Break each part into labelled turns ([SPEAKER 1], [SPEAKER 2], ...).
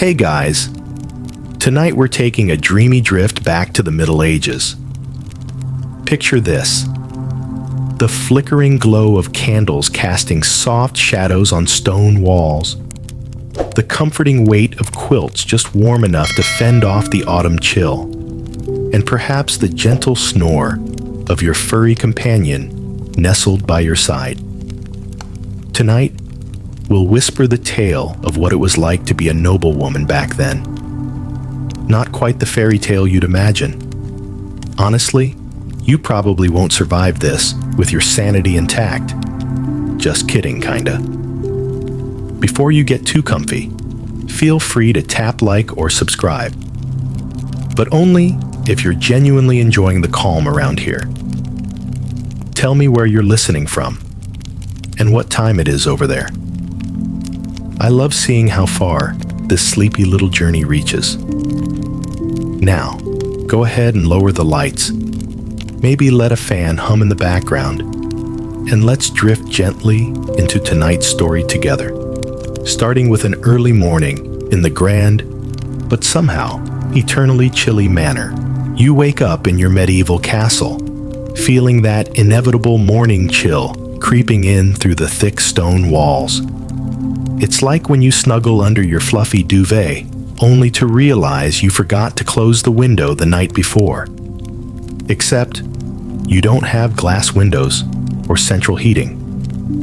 [SPEAKER 1] Hey guys, tonight we're taking a dreamy drift back to the Middle Ages. Picture this: the flickering glow of candles casting soft shadows on stone walls, the comforting weight of quilts just warm enough to fend off the autumn chill, and perhaps the gentle snore of your furry companion nestled by your side. Tonight, we'll whisper the tale of what it was like to be a noblewoman back then. Not quite the fairy tale you'd imagine. Honestly, you probably won't survive this with your sanity intact. Just kidding, kinda. Before you get too comfy, feel free to tap like or subscribe. But only if you're genuinely enjoying the calm around here. Tell me where you're listening from and what time it is over there. I love seeing how far this sleepy little journey reaches. Now, go ahead and lower the lights. Maybe let a fan hum in the background, and let's drift gently into tonight's story together. Starting with an early morning in the grand, but somehow eternally chilly manor. You wake up in your medieval castle, feeling that inevitable morning chill creeping in through the thick stone walls. It's like when you snuggle under your fluffy duvet, only to realize you forgot to close the window the night before. Except, you don't have glass windows or central heating.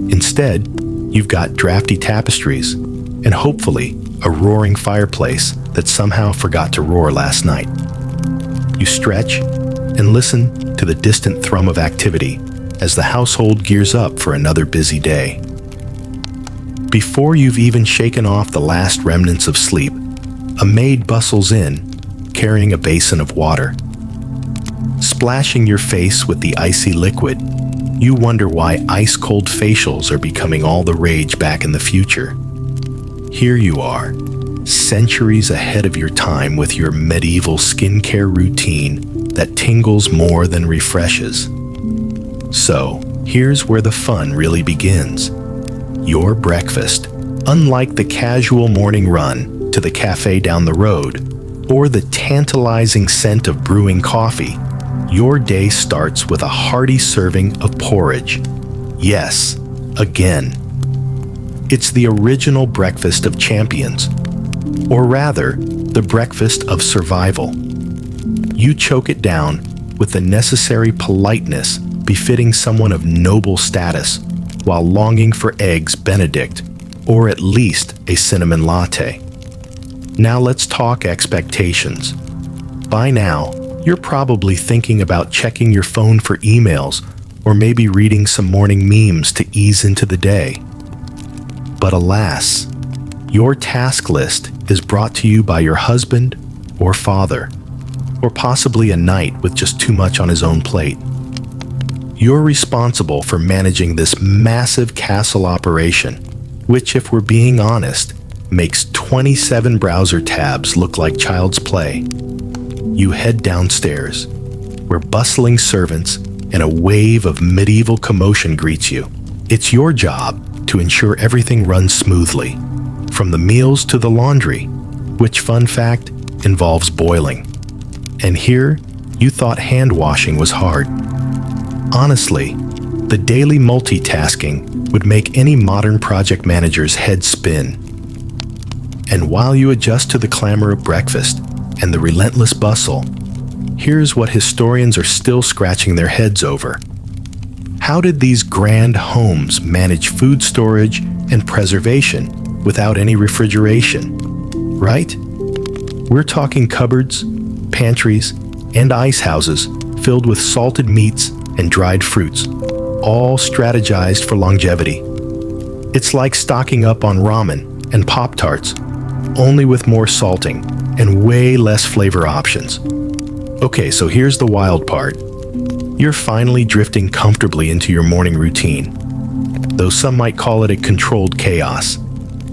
[SPEAKER 1] Instead, you've got drafty tapestries and hopefully a roaring fireplace that somehow forgot to roar last night. You stretch and listen to the distant thrum of activity as the household gears up for another busy day. Before you've even shaken off the last remnants of sleep, a maid bustles in, carrying a basin of water. Splashing your face with the icy liquid, you wonder why ice-cold facials are becoming all the rage back in the future. Here you are, centuries ahead of your time with your medieval skincare routine that tingles more than refreshes. So, here's where the fun really begins. Your breakfast, unlike the casual morning run to the cafe down the road, or the tantalizing scent of brewing coffee, your day starts with a hearty serving of porridge. Yes, again. It's the original breakfast of champions, or rather, the breakfast of survival. You choke it down with the necessary politeness befitting someone of noble status, while longing for eggs Benedict, or at least a cinnamon latte. Now let's talk expectations. By now, you're probably thinking about checking your phone for emails, or maybe reading some morning memes to ease into the day. But alas, your task list is brought to you by your husband or father, or possibly a knight with just too much on his own plate. You're responsible for managing this massive castle operation, which, if we're being honest, makes 27 browser tabs look like child's play. You head downstairs, where bustling servants and a wave of medieval commotion greets you. It's your job to ensure everything runs smoothly, from the meals to the laundry, which, fun fact, involves boiling. And here, you thought hand washing was hard. Honestly, the daily multitasking would make any modern project manager's head spin. And while you adjust to the clamor of breakfast and the relentless bustle, here's what historians are still scratching their heads over. How did these grand homes manage food storage and preservation without any refrigeration? Right? We're talking cupboards, pantries, and ice houses filled with salted meats and dried fruits, all strategized for longevity. It's like stocking up on ramen and Pop-Tarts, only with more salting and way less flavor options. Okay, so here's the wild part. You're finally drifting comfortably into your morning routine, though some might call it a controlled chaos,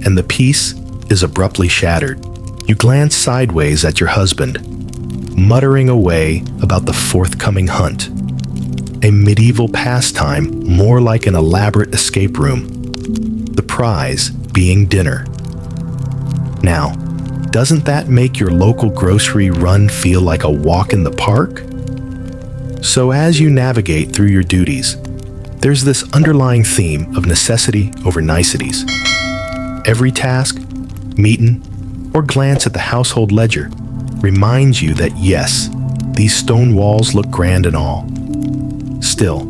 [SPEAKER 1] and the peace is abruptly shattered. You glance sideways at your husband, muttering away about the forthcoming hunt. A medieval pastime more like an elaborate escape room, the prize being dinner. Now, Doesn't that make your local grocery run feel like a walk in the park? So as you navigate through your duties, there's this underlying theme of necessity over niceties. Every task, meeting, or glance at the household ledger reminds you that yes, these stone walls look grand and all. Still,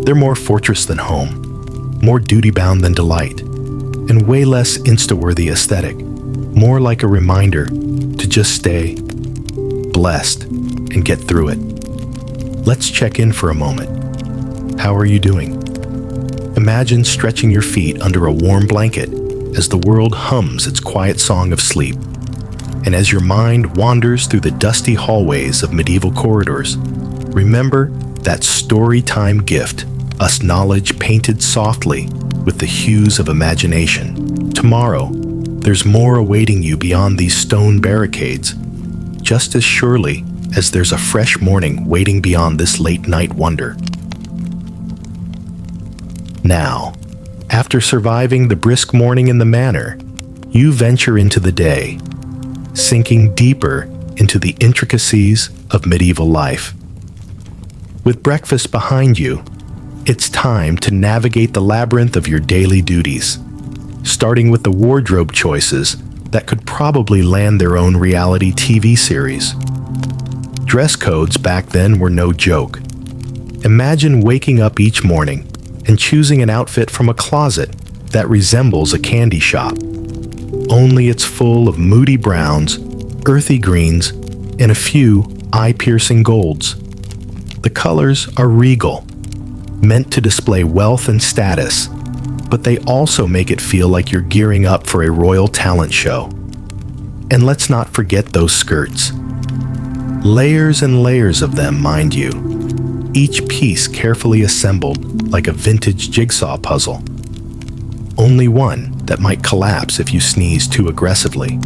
[SPEAKER 1] they're more fortress than home, more duty-bound than delight, and way less Insta-worthy aesthetic, more like a reminder to just stay blessed and get through it. Let's check in for a moment. How are you doing? Imagine stretching your feet under a warm blanket as the world hums its quiet song of sleep. And as your mind wanders through the dusty hallways of medieval corridors, remember that story time gift, us knowledge painted softly with the hues of imagination. Tomorrow, there's more awaiting you beyond these stone barricades, just as surely as there's a fresh morning waiting beyond this late night wonder. Now, after surviving the brisk morning in the manor, you venture into the day, sinking deeper into the intricacies of medieval life. With breakfast behind you, it's time to navigate the labyrinth of your daily duties, starting with the wardrobe choices that could probably land their own reality TV series. Dress codes back then were no joke. Imagine waking up each morning and choosing an outfit from a closet that resembles a candy shop. Only it's full of moody browns, earthy greens, and a few eye-piercing golds. The colors are regal, meant to display wealth and status, but they also make it feel like you're gearing up for a royal talent show. And let's not forget those skirts. Layers and layers of them, mind you, each piece carefully assembled like a vintage jigsaw puzzle. Only one that might collapse if you sneeze too aggressively.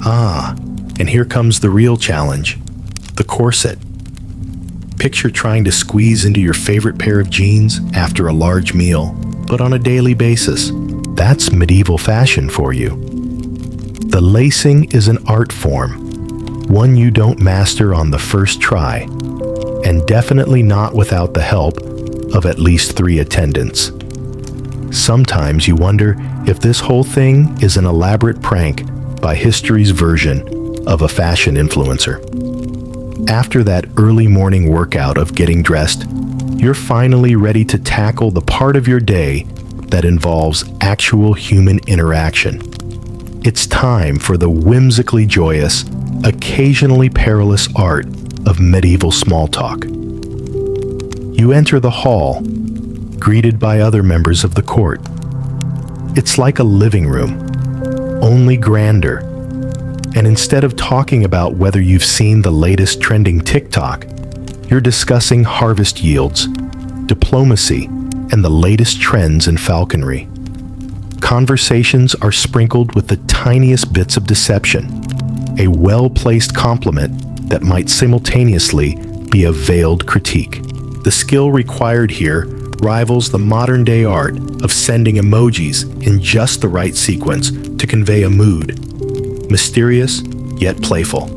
[SPEAKER 1] And here comes the real challenge, the corset. Picture trying to squeeze into your favorite pair of jeans after a large meal, but on a daily basis. That's medieval fashion for you. The lacing is an art form, one you don't master on the first try, and definitely not without the help of at least 3 attendants. Sometimes you wonder if this whole thing is an elaborate prank by history's version of a fashion influencer. After that early morning workout of getting dressed, you're finally ready to tackle the part of your day that involves actual human interaction. It's time for the whimsically joyous, occasionally perilous art of medieval small talk. You enter the hall, greeted by other members of the court. It's like a living room, only grander. And instead of talking about whether you've seen the latest trending TikTok, you're discussing harvest yields, diplomacy, and the latest trends in falconry. Conversations are sprinkled with the tiniest bits of deception, a well-placed compliment that might simultaneously be a veiled critique. The skill required here rivals the modern-day art of sending emojis in just the right sequence to convey a mood. Mysterious, yet playful.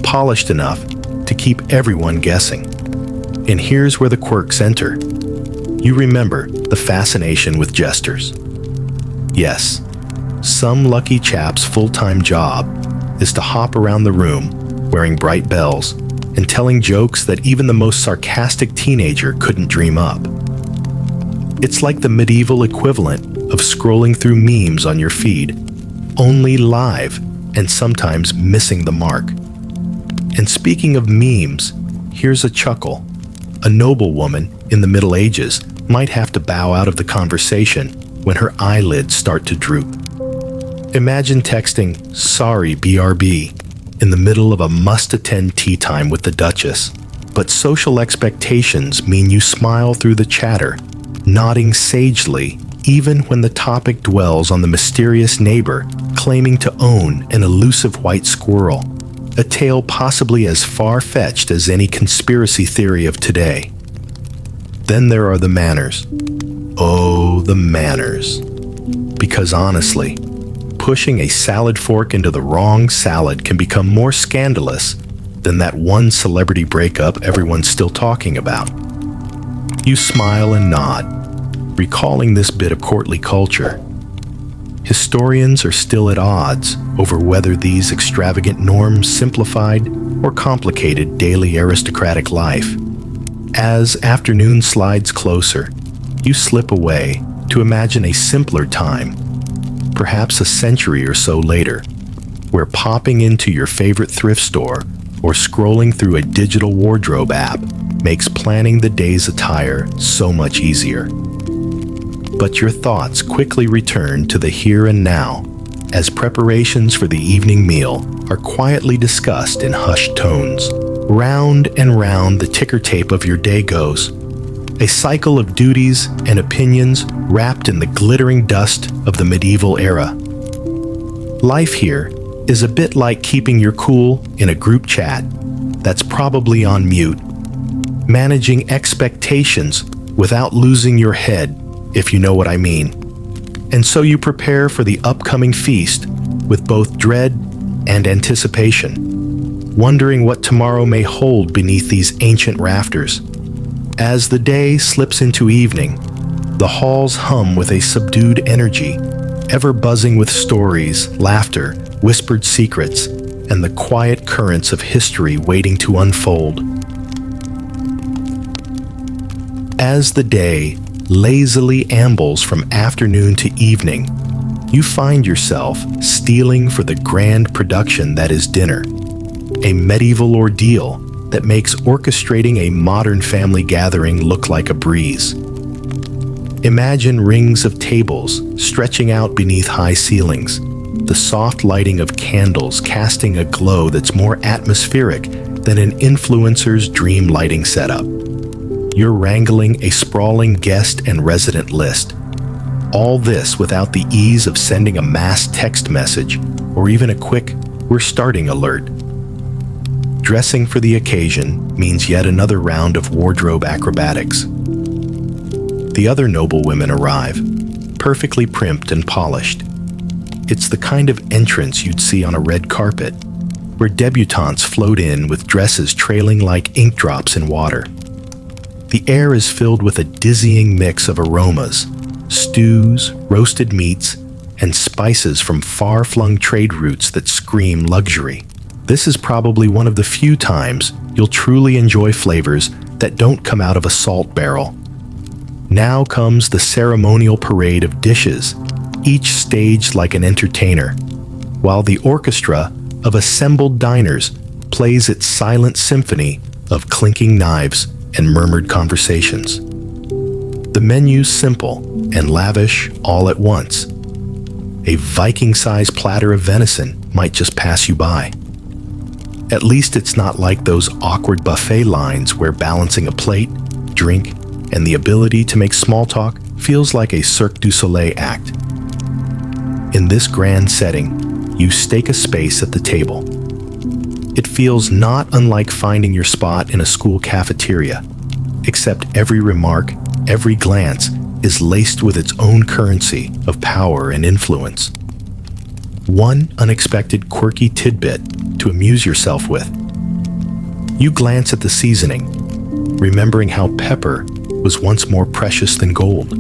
[SPEAKER 1] Polished enough to keep everyone guessing. And here's where the quirks enter. You remember the fascination with jesters. Yes, some lucky chap's full-time job is to hop around the room wearing bright bells and telling jokes that even the most sarcastic teenager couldn't dream up. It's like the medieval equivalent of scrolling through memes on your feed, only live and sometimes missing the mark. And speaking of memes, here's a chuckle. A noblewoman in the Middle Ages might have to bow out of the conversation when her eyelids start to droop. Imagine texting, "Sorry, BRB," in the middle of a must-attend tea time with the Duchess. But social expectations mean you smile through the chatter, nodding sagely even when the topic dwells on the mysterious neighbor claiming to own an elusive white squirrel, a tale possibly as far-fetched as any conspiracy theory of today. Then there are the manners. Oh, the manners. Because honestly, pushing a salad fork into the wrong salad can become more scandalous than that one celebrity breakup everyone's still talking about. You smile and nod, recalling this bit of courtly culture. Historians are still at odds over whether these extravagant norms simplified or complicated daily aristocratic life. As afternoon slides closer, you slip away to imagine a simpler time, perhaps a century or so later, where popping into your favorite thrift store or scrolling through a digital wardrobe app makes planning the day's attire so much easier. But your thoughts quickly return to the here and now as preparations for the evening meal are quietly discussed in hushed tones. Round and round the ticker tape of your day goes, a cycle of duties and opinions wrapped in the glittering dust of the medieval era. Life here is a bit like keeping your cool in a group chat that's probably on mute, managing expectations without losing your head, if you know what I mean. And so you prepare for the upcoming feast with both dread and anticipation, wondering what tomorrow may hold beneath these ancient rafters. As the day slips into evening, the halls hum with a subdued energy, ever buzzing with stories, laughter, whispered secrets, and the quiet currents of history waiting to unfold. As the day lazily ambles from afternoon to evening, you find yourself steeling for the grand production that is dinner, a medieval ordeal that makes orchestrating a modern family gathering look like a breeze. Imagine rings of tables stretching out beneath high ceilings, the soft lighting of candles casting a glow that's more atmospheric than an influencer's dream lighting setup. You're wrangling a sprawling guest and resident list. All this without the ease of sending a mass text message or even a quick "we're starting" alert. Dressing for the occasion means yet another round of wardrobe acrobatics. The other noblewomen arrive, perfectly primped and polished. It's the kind of entrance you'd see on a red carpet, where debutantes float in with dresses trailing like ink drops in water. The air is filled with a dizzying mix of aromas, stews, roasted meats, and spices from far-flung trade routes that scream luxury. This is probably one of the few times you'll truly enjoy flavors that don't come out of a salt barrel. Now comes the ceremonial parade of dishes, each staged like an entertainer, while the orchestra of assembled diners plays its silent symphony of clinking knives and murmured conversations. The menu's simple and lavish all at once. A Viking-sized platter of venison might just pass you by. At least it's not like those awkward buffet lines where balancing a plate, drink, and the ability to make small talk feels like a Cirque du Soleil act. In this grand setting, you stake a space at the table. It feels not unlike finding your spot in a school cafeteria, except every remark, every glance is laced with its own currency of power and influence. One unexpected quirky tidbit to amuse yourself with. You glance at the seasoning, remembering how pepper was once more precious than gold.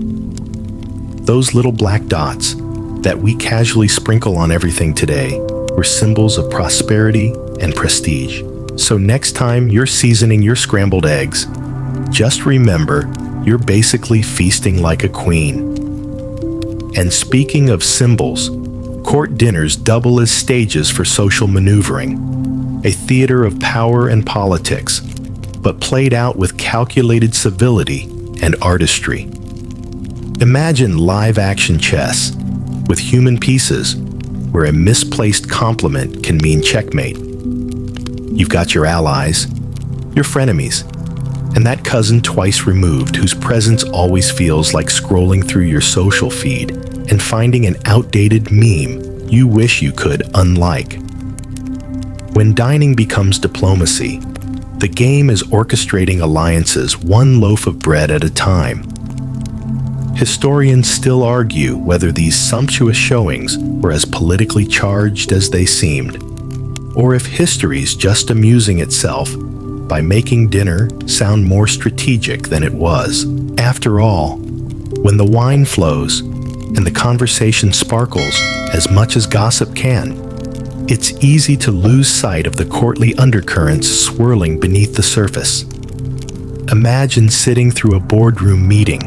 [SPEAKER 1] Those little black dots that we casually sprinkle on everything today were symbols of prosperity and prestige. So next time you're seasoning your scrambled eggs, just remember you're basically feasting like a queen. And speaking of symbols, court dinners double as stages for social maneuvering, a theater of power and politics, but played out with calculated civility and artistry. Imagine live-action chess with human pieces where a misplaced compliment can mean checkmate. You've got your allies, your frenemies, and that cousin twice removed whose presence always feels like scrolling through your social feed and finding an outdated meme you wish you could unlike. When dining becomes diplomacy, the game is orchestrating alliances one loaf of bread at a time. Historians still argue whether these sumptuous showings were as politically charged as they seemed, or if history's just amusing itself by making dinner sound more strategic than it was. After all, when the wine flows and the conversation sparkles as much as gossip can, it's easy to lose sight of the courtly undercurrents swirling beneath the surface. Imagine sitting through a boardroom meeting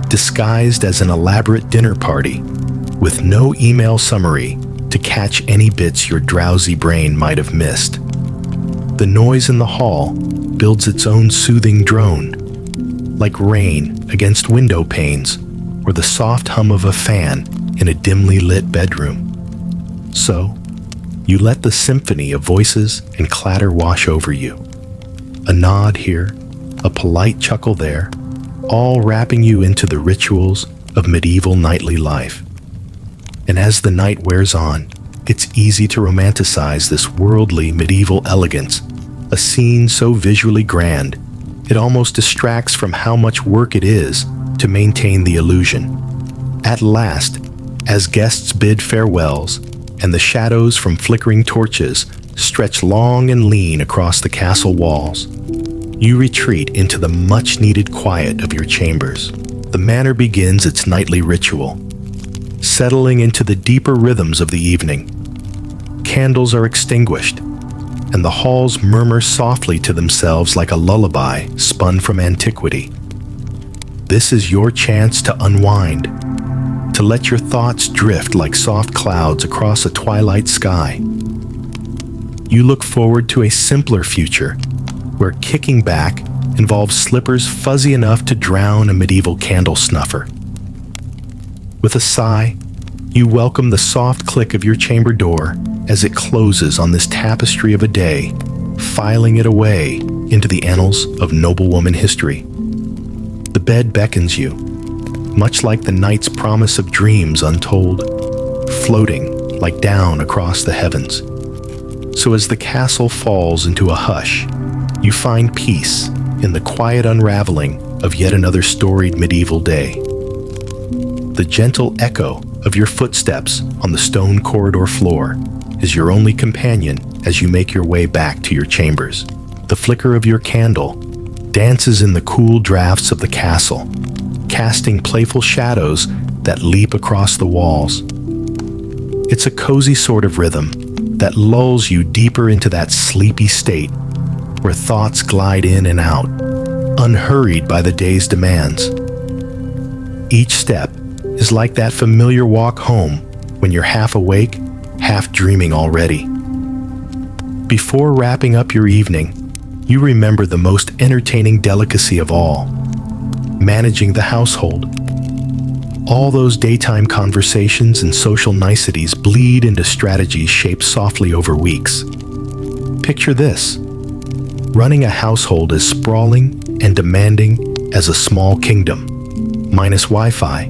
[SPEAKER 1] disguised as an elaborate dinner party, with no email summary to catch any bits your drowsy brain might have missed. The noise in the hall builds its own soothing drone, like rain against window panes or the soft hum of a fan in a dimly lit bedroom. So, you let the symphony of voices and clatter wash over you. A nod here, a polite chuckle there, all wrapping you into the rituals of medieval nightly life. And as the night wears on, it's easy to romanticize this worldly medieval elegance, a scene so visually grand, it almost distracts from how much work it is to maintain the illusion. At last, as guests bid farewells, and the shadows from flickering torches stretch long and lean across the castle walls, you retreat into the much-needed quiet of your chambers. The manor begins its nightly ritual, settling into the deeper rhythms of the evening. Candles are extinguished, and the halls murmur softly to themselves like a lullaby spun from antiquity. This is your chance to unwind, to let your thoughts drift like soft clouds across a twilight sky. You look forward to a simpler future, where kicking back involves slippers fuzzy enough to drown a medieval candle snuffer. With a sigh, you welcome the soft click of your chamber door as it closes on this tapestry of a day, filing it away into the annals of Noblewoman history. The bed beckons you, much like the night's promise of dreams untold, floating like down across the heavens. So as the castle falls into a hush, you find peace in the quiet unraveling of yet another storied medieval day. The gentle echo of your footsteps on the stone corridor floor is your only companion as you make your way back to your chambers. The flicker of your candle dances in the cool drafts of the castle, casting playful shadows that leap across the walls. It's a cozy sort of rhythm that lulls you deeper into that sleepy state where thoughts glide in and out, unhurried by the day's demands. Each step is like that familiar walk home when you're half awake, half dreaming already. Before wrapping up your evening, you remember the most entertaining delicacy of all, managing the household. All those daytime conversations and social niceties bleed into strategies shaped softly over weeks. Picture this: running a household as sprawling and demanding as a small kingdom, minus Wi-Fi,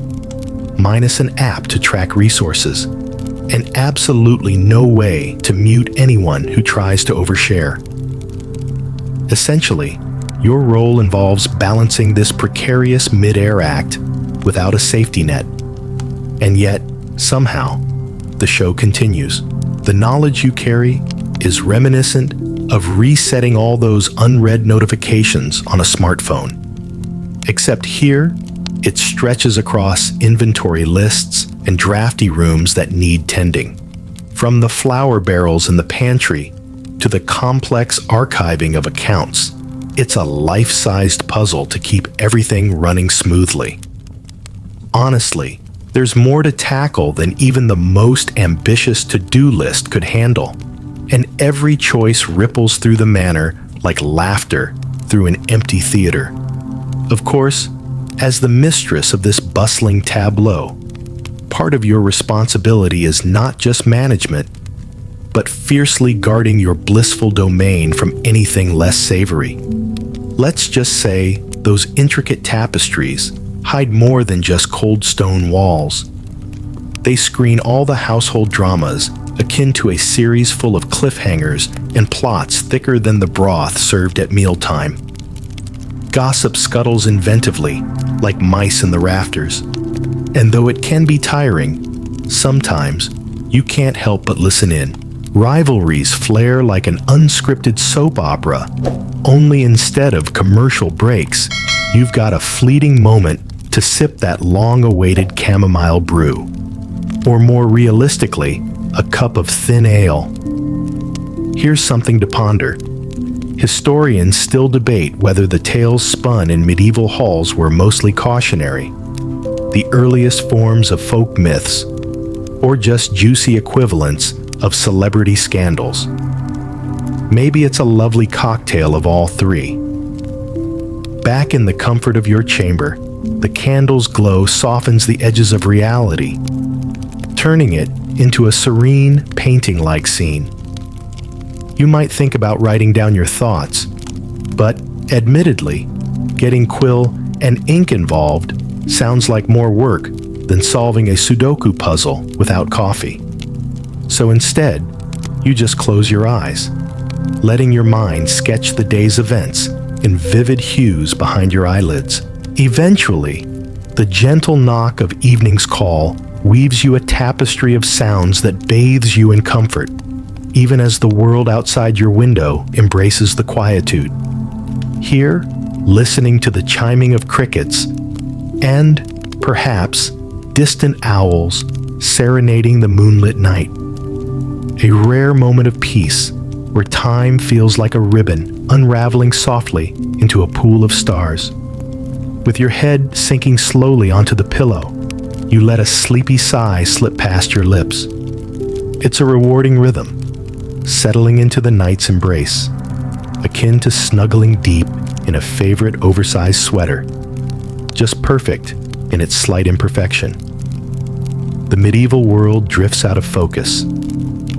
[SPEAKER 1] minus an app to track resources, and absolutely no way to mute anyone who tries to overshare. Essentially, your role involves balancing this precarious mid-air act without a safety net. And yet, somehow, the show continues. The knowledge you carry is reminiscent of resetting all those unread notifications on a smartphone. Except here, it stretches across inventory lists and drafty rooms that need tending. From the flour barrels in the pantry to the complex archiving of accounts, it's a life-sized puzzle to keep everything running smoothly. Honestly, there's more to tackle than even the most ambitious to-do list could handle, and every choice ripples through the manor like laughter through an empty theater. Of course, as the mistress of this bustling tableau, part of your responsibility is not just management, but fiercely guarding your blissful domain from anything less savory. Let's just say those intricate tapestries hide more than just cold stone walls. They screen all the household dramas akin to a series full of cliffhangers and plots thicker than the broth served at mealtime. Gossip scuttles inventively, like mice in the rafters, And though it can be tiring, sometimes you can't help but listen in. Rivalries flare like an unscripted soap opera, only instead of commercial breaks, you've got a fleeting moment to sip that long-awaited chamomile brew. Or more realistically, a cup of thin ale. Here's something to ponder. Historians still debate whether the tales spun in medieval halls were mostly cautionary, the earliest forms of folk myths, or just juicy equivalents of celebrity scandals. Maybe it's a lovely cocktail of all three. Back in the comfort of your chamber, the candle's glow softens the edges of reality, turning it into a serene, painting-like scene. You might think about writing down your thoughts, but admittedly, getting quill and ink involved sounds like more work than solving a Sudoku puzzle without coffee. So instead, you just close your eyes, letting your mind sketch the day's events in vivid hues behind your eyelids. Eventually, the gentle knock of evening's call weaves you a tapestry of sounds that bathes you in comfort, even as the world outside your window embraces the quietude. Here, listening to the chiming of crickets and, perhaps, distant owls serenading the moonlit night. A rare moment of peace where time feels like a ribbon unraveling softly into a pool of stars. With your head sinking slowly onto the pillow, you let a sleepy sigh slip past your lips. It's a rewarding rhythm, settling into the night's embrace, akin to snuggling deep in a favorite oversized sweater, just perfect in its slight imperfection. The medieval world drifts out of focus,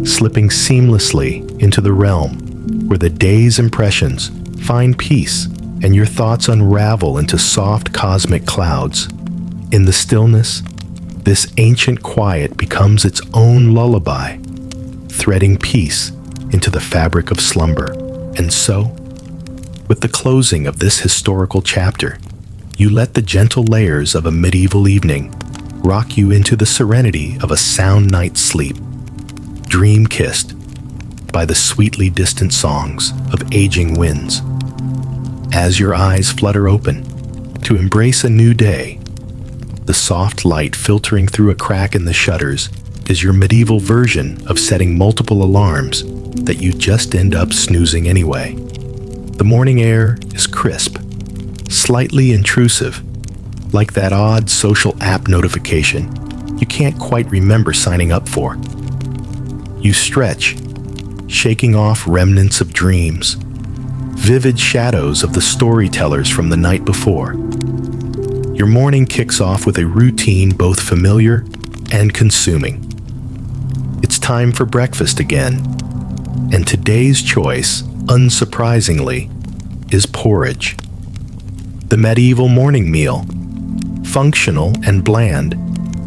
[SPEAKER 1] slipping seamlessly into the realm where the day's impressions find peace and your thoughts unravel into soft cosmic clouds. In the stillness, this ancient quiet becomes its own lullaby, threading peace into the fabric of slumber. And so, with the closing of this historical chapter, you let the gentle layers of a medieval evening rock you into the serenity of a sound night's sleep, dream-kissed by the sweetly distant songs of aging winds. As your eyes flutter open to embrace a new day, the soft light filtering through a crack in the shutters is your medieval version of setting multiple alarms that you just end up snoozing anyway. The morning air is crisp, slightly intrusive, like that odd social app notification you can't quite remember signing up for. You stretch, shaking off remnants of dreams, vivid shadows of the storytellers from the night before. Your morning kicks off with a routine both familiar and consuming. It's time for breakfast again, and today's choice, unsurprisingly, is porridge. The medieval morning meal, functional and bland,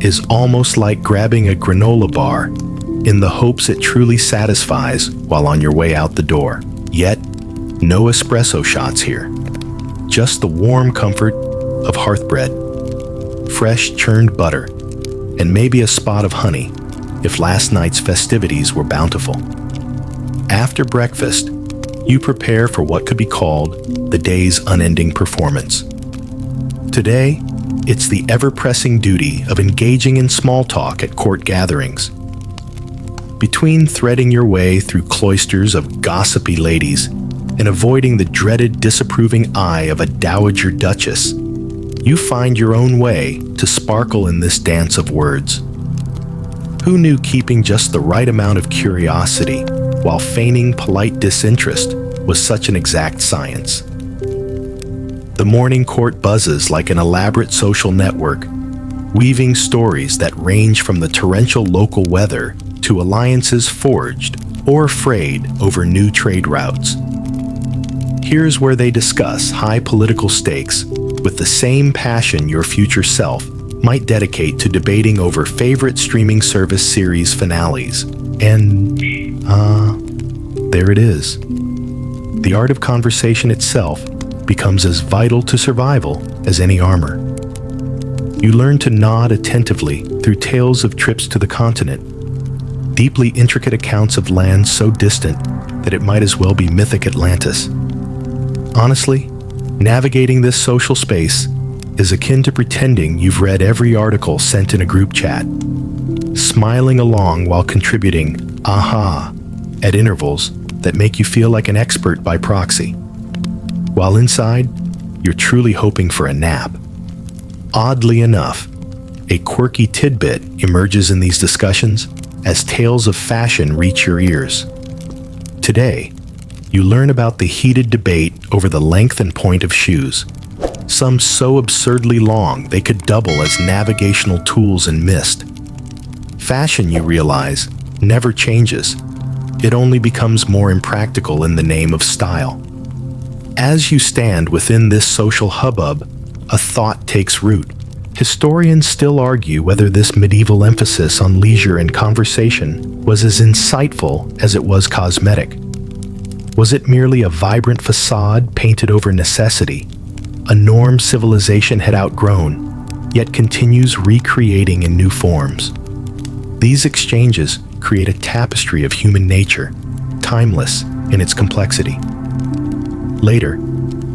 [SPEAKER 1] is almost like grabbing a granola bar in the hopes it truly satisfies while on your way out the door. Yet, no espresso shots here. Just the warm comfort of hearth bread, fresh churned butter, and maybe a spot of honey if last night's festivities were bountiful. After breakfast, you prepare for what could be called the day's unending performance. Today, it's the ever-pressing duty of engaging in small talk at court gatherings. Between threading your way through cloisters of gossipy ladies and avoiding the dreaded disapproving eye of a dowager duchess, you find your own way to sparkle in this dance of words. Who knew keeping just the right amount of curiosity while feigning polite disinterest was such an exact science? The morning court buzzes like an elaborate social network, weaving stories that range from the torrential local weather to alliances forged or frayed over new trade routes. Here's where they discuss high political stakes with the same passion your future self might dedicate to debating over favorite streaming service series finales. And, there it is. The art of conversation itself becomes as vital to survival as any armor. You learn to nod attentively through tales of trips to the continent, deeply intricate accounts of lands so distant that it might as well be mythic Atlantis. Honestly, navigating this social space is akin to pretending you've read every article sent in a group chat, smiling along while contributing "aha" at intervals that make you feel like an expert by proxy, while inside, you're truly hoping for a nap. Oddly enough, a quirky tidbit emerges in these discussions as tales of fashion reach your ears. Today, you learn about the heated debate over the length and point of shoes, some so absurdly long they could double as navigational tools in mist. Fashion, you realize, never changes. It only becomes more impractical in the name of style. As you stand within this social hubbub, a thought takes root. Historians still argue whether this medieval emphasis on leisure and conversation was as insightful as it was cosmetic. Was it merely a vibrant facade painted over necessity, a norm civilization had outgrown, yet continues recreating in new forms? These exchanges create a tapestry of human nature, timeless in its complexity. Later,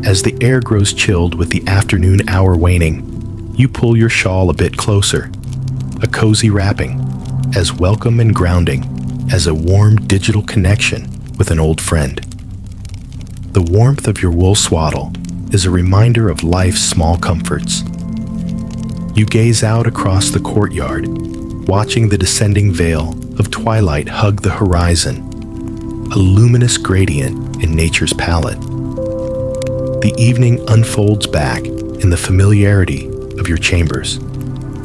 [SPEAKER 1] as the air grows chilled with the afternoon hour waning, you pull your shawl a bit closer, a cozy wrapping, as welcome and grounding as a warm digital connection with an old friend. The warmth of your wool swaddle is a reminder of life's small comforts. You gaze out across the courtyard, watching the descending veil of twilight hug the horizon, a luminous gradient in nature's palette. The evening unfolds back in the familiarity of your chambers,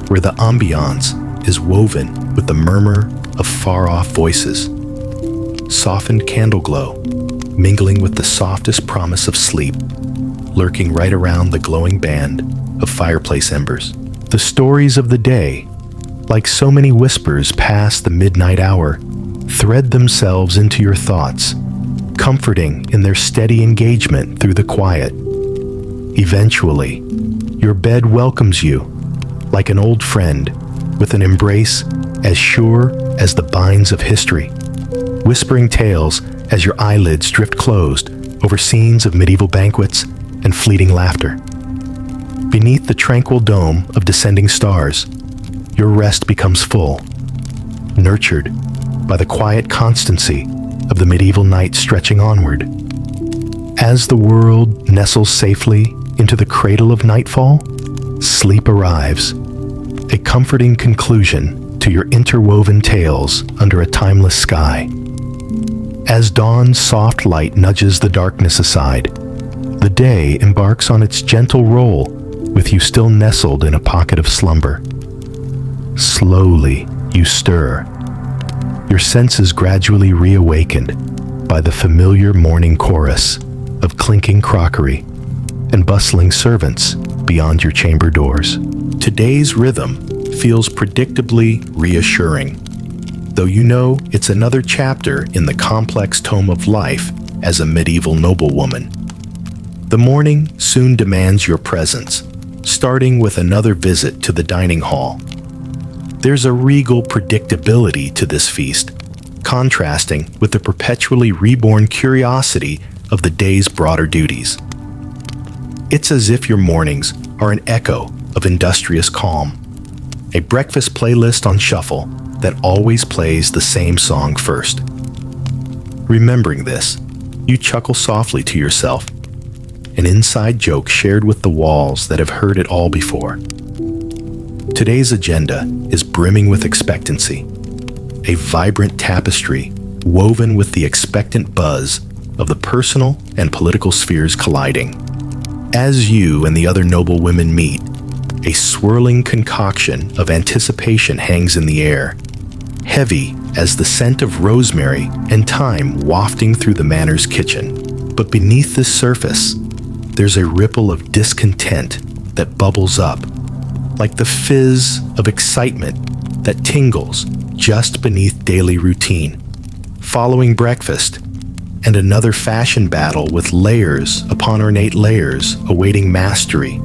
[SPEAKER 1] where the ambiance is woven with the murmur of far-off voices, softened candle glow mingling with the softest promise of sleep, lurking right around the glowing band of fireplace embers. The stories of the day, like so many whispers past the midnight hour, thread themselves into your thoughts, comforting in their steady engagement through the quiet. Eventually, your bed welcomes you, like an old friend, with an embrace as sure as the binds of history, whispering tales as your eyelids drift closed over scenes of medieval banquets and fleeting laughter. Beneath the tranquil dome of descending stars, your rest becomes full, nurtured by the quiet constancy of the medieval night stretching onward. As the world nestles safely into the cradle of nightfall, sleep arrives, a comforting conclusion to your interwoven tales under a timeless sky. As dawn's soft light nudges the darkness aside, the day embarks on its gentle roll, with you still nestled in a pocket of slumber. Slowly, you stir, your senses gradually reawakened by the familiar morning chorus of clinking crockery and bustling servants beyond your chamber doors. Today's rhythm feels predictably reassuring, though you know it's another chapter in the complex tome of life as a medieval noblewoman. The morning soon demands your presence, starting with another visit to the dining hall. There's a regal predictability to this feast, contrasting with the perpetually reborn curiosity of the day's broader duties. It's as if your mornings are an echo of industrious calm, a breakfast playlist on shuffle that always plays the same song first. Remembering this, you chuckle softly to yourself, an inside joke shared with the walls that have heard it all before. Today's agenda is brimming with expectancy, a vibrant tapestry woven with the expectant buzz of the personal and political spheres colliding. As you and the other noblewomen meet, a swirling concoction of anticipation hangs in the air, heavy as the scent of rosemary and thyme wafting through the manor's kitchen. But beneath this surface, there's a ripple of discontent that bubbles up, like the fizz of excitement that tingles just beneath daily routine. Following breakfast, and another fashion battle with layers upon ornate layers awaiting mastery,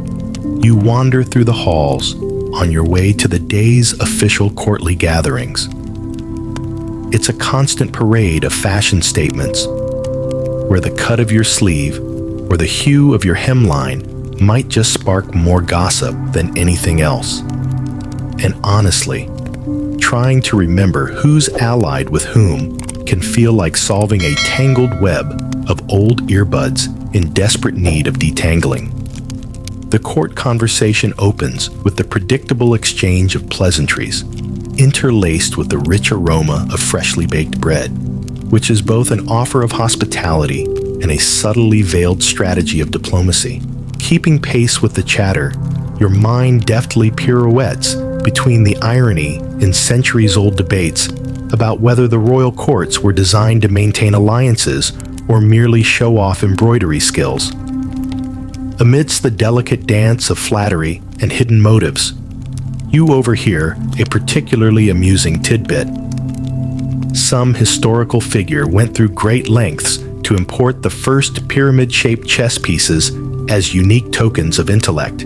[SPEAKER 1] you wander through the halls on your way to the day's official courtly gatherings. It's a constant parade of fashion statements, where the cut of your sleeve or the hue of your hemline might just spark more gossip than anything else. And honestly, trying to remember who's allied with whom can feel like solving a tangled web of old earbuds in desperate need of detangling. The court conversation opens with the predictable exchange of pleasantries, interlaced with the rich aroma of freshly baked bread, which is both an offer of hospitality and a subtly veiled strategy of diplomacy. Keeping pace with the chatter, your mind deftly pirouettes between the irony in centuries-old debates about whether the royal courts were designed to maintain alliances or merely show off embroidery skills. Amidst the delicate dance of flattery and hidden motives, you overhear a particularly amusing tidbit. Some historical figure went through great lengths to import the first pyramid-shaped chess pieces as unique tokens of intellect.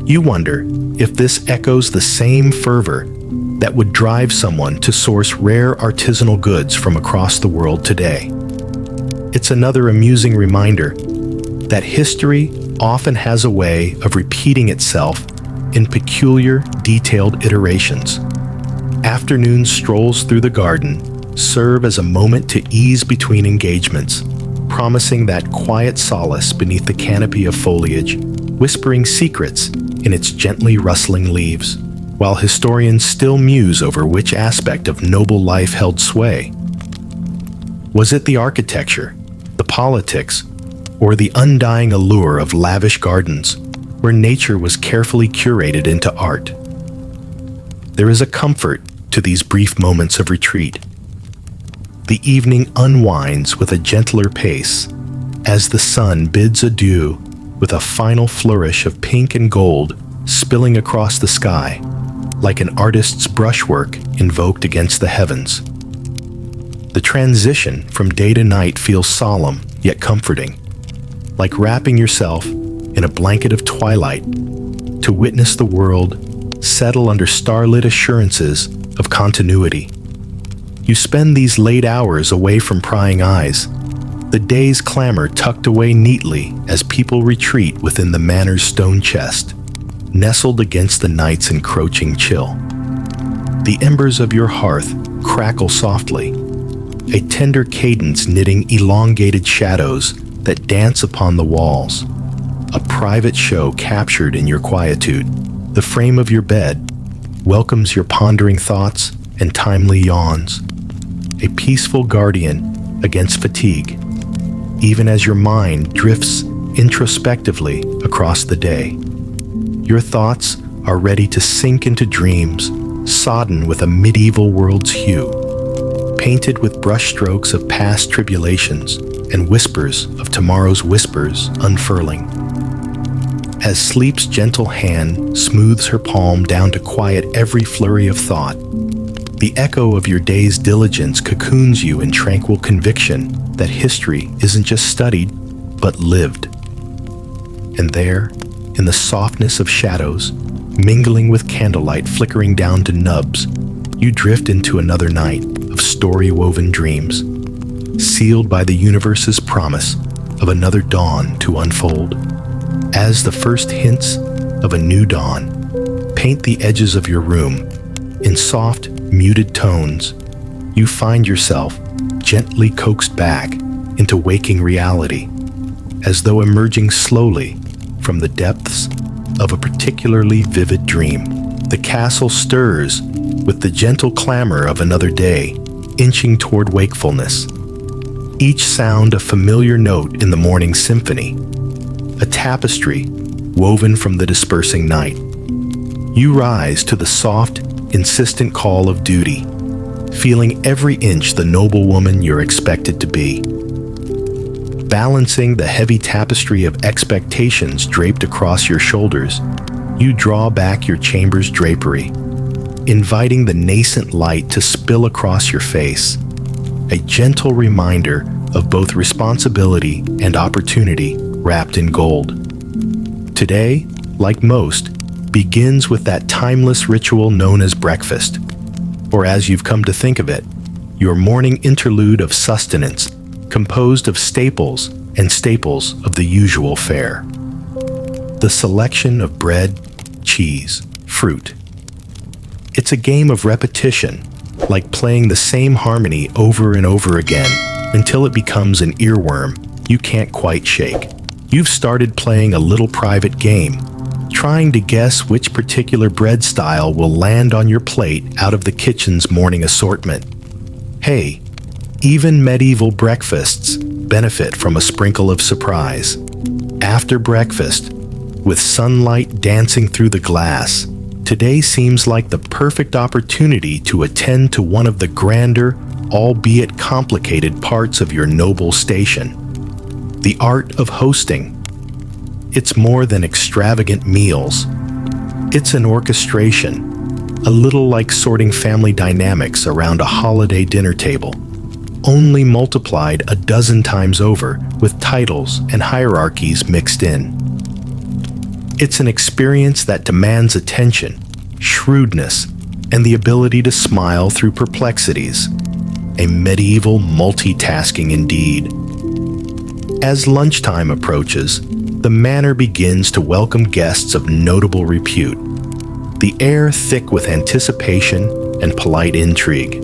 [SPEAKER 1] You wonder if this echoes the same fervor that would drive someone to source rare artisanal goods from across the world today. It's another amusing reminder that history often has a way of repeating itself in peculiar, detailed iterations. Afternoon strolls through the garden serve as a moment to ease between engagements, promising that quiet solace beneath the canopy of foliage, whispering secrets in its gently rustling leaves, while historians still muse over which aspect of noble life held sway. Was it the architecture, the politics, or the undying allure of lavish gardens, where nature was carefully curated into art? There is a comfort to these brief moments of retreat. The evening unwinds with a gentler pace, as the sun bids adieu with a final flourish of pink and gold spilling across the sky, like an artist's brushwork invoked against the heavens. The transition from day to night feels solemn yet comforting, like wrapping yourself in a blanket of twilight to witness the world settle under starlit assurances of continuity. You spend these late hours away from prying eyes, the day's clamor tucked away neatly as people retreat within the manor's stone chest, nestled against the night's encroaching chill. The embers of your hearth crackle softly, a tender cadence knitting elongated shadows that dance upon the walls, a private show captured in your quietude. The frame of your bed welcomes your pondering thoughts and timely yawns, a peaceful guardian against fatigue, even as your mind drifts introspectively across the day. Your thoughts are ready to sink into dreams sodden with a medieval world's hue, painted with brushstrokes of past tribulations and whispers of tomorrow's whispers unfurling. As sleep's gentle hand smooths her palm down to quiet every flurry of thought, the echo of your day's diligence cocoons you in tranquil conviction that history isn't just studied, but lived. And there, in the softness of shadows, mingling with candlelight flickering down to nubs, you drift into another night of story-woven dreams, sealed by the universe's promise of another dawn to unfold. As the first hints of a new dawn paint the edges of your room in soft, muted tones, you find yourself gently coaxed back into waking reality, as though emerging slowly from the depths of a particularly vivid dream. The castle stirs with the gentle clamor of another day, inching toward wakefulness. Each sound a familiar note in the morning symphony, a tapestry woven from the dispersing night. You rise to the soft, insistent call of duty, feeling every inch the noblewoman you're expected to be. Balancing the heavy tapestry of expectations draped across your shoulders, you draw back your chamber's drapery, inviting the nascent light to spill across your face, a gentle reminder of both responsibility and opportunity wrapped in gold. Today, like most, begins with that timeless ritual known as breakfast, or as you've come to think of it, your morning interlude of sustenance, composed of staples and staples of the usual fare. The selection of bread, cheese, fruit. It's a game of repetition, like playing the same harmony over and over again until it becomes an earworm you can't quite shake. You've started playing a little private game, trying to guess which particular bread style will land on your plate out of the kitchen's morning assortment. Hey, even medieval breakfasts benefit from a sprinkle of surprise. After breakfast, with sunlight dancing through the glass, today seems like the perfect opportunity to attend to one of the grander, albeit complicated parts of your noble station. The art of hosting. It's more than extravagant meals. It's an orchestration, a little like sorting family dynamics around a holiday dinner table, only multiplied a dozen times over with titles and hierarchies mixed in. It's an experience that demands attention, shrewdness, and the ability to smile through perplexities. A medieval multitasking indeed. As lunchtime approaches, the manor begins to welcome guests of notable repute. The air thick with anticipation and polite intrigue.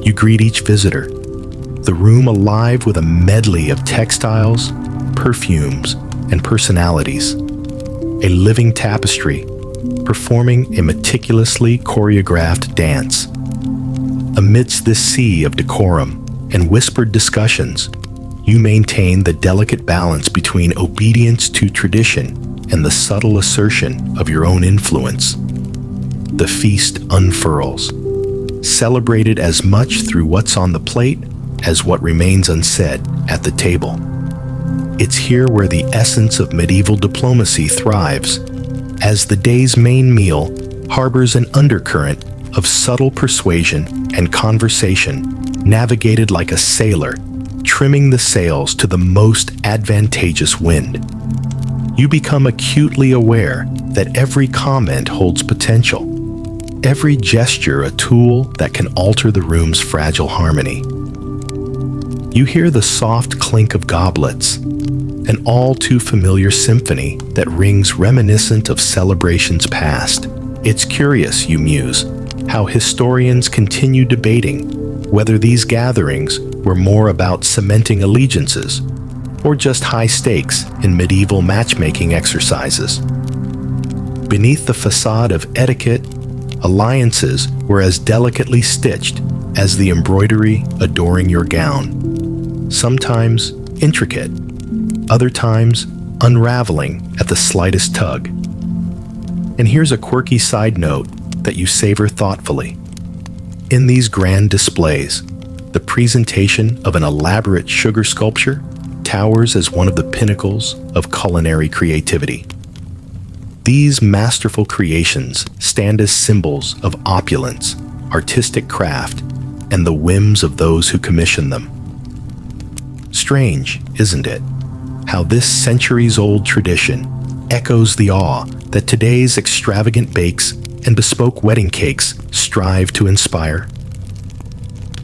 [SPEAKER 1] You greet each visitor, the room alive with a medley of textiles, perfumes, and personalities. A living tapestry, performing a meticulously choreographed dance. Amidst this sea of decorum and whispered discussions, you maintain the delicate balance between obedience to tradition and the subtle assertion of your own influence. The feast unfurls, celebrated as much through what's on the plate as what remains unsaid at the table. It's here where the essence of medieval diplomacy thrives, as the day's main meal harbors an undercurrent of subtle persuasion and conversation, navigated like a sailor, trimming the sails to the most advantageous wind. You become acutely aware that every comment holds potential, every gesture a tool that can alter the room's fragile harmony. You hear the soft clink of goblets, an all too familiar symphony that rings reminiscent of celebrations past. It's curious, you muse, how historians continue debating whether these gatherings were more about cementing allegiances or just high stakes in medieval matchmaking exercises. Beneath the facade of etiquette, alliances were as delicately stitched as the embroidery adoring your gown. Sometimes intricate, other times unraveling at the slightest tug. And here's a quirky side note that you savor thoughtfully. In these grand displays, the presentation of an elaborate sugar sculpture towers as one of the pinnacles of culinary creativity. These masterful creations stand as symbols of opulence, artistic craft, and the whims of those who commission them. Strange, isn't it, how this centuries-old tradition echoes the awe that today's extravagant bakes and bespoke wedding cakes strive to inspire?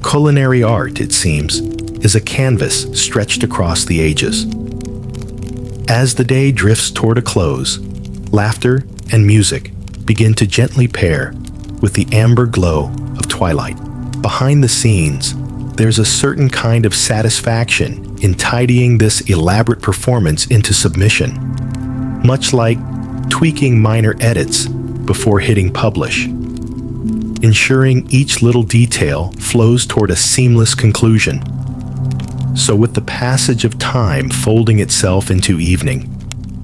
[SPEAKER 1] Culinary art, it seems, is a canvas stretched across the ages. As the day drifts toward a close, laughter and music begin to gently pair with the amber glow of twilight. Behind the scenes, there's a certain kind of satisfaction in tidying this elaborate performance into submission, much like tweaking minor edits before hitting publish, ensuring each little detail flows toward a seamless conclusion. So with the passage of time folding itself into evening,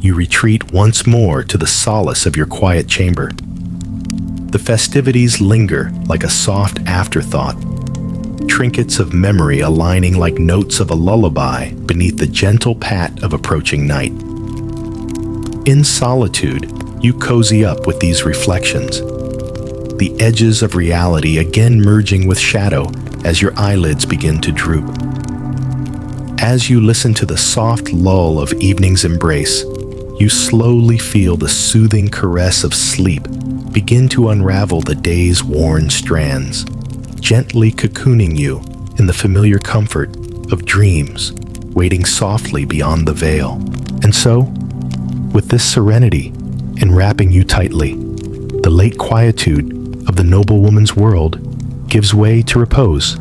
[SPEAKER 1] you retreat once more to the solace of your quiet chamber. The festivities linger like a soft afterthought, trinkets of memory aligning like notes of a lullaby beneath the gentle pat of approaching night. In solitude, you cozy up with these reflections, the edges of reality again merging with shadow as your eyelids begin to droop. As you listen to the soft lull of evening's embrace, you slowly feel the soothing caress of sleep begin to unravel the day's worn strands, gently cocooning you in the familiar comfort of dreams waiting softly beyond the veil. And so, with this serenity enwrapping you tightly, the late quietude of the noblewoman's world gives way to repose,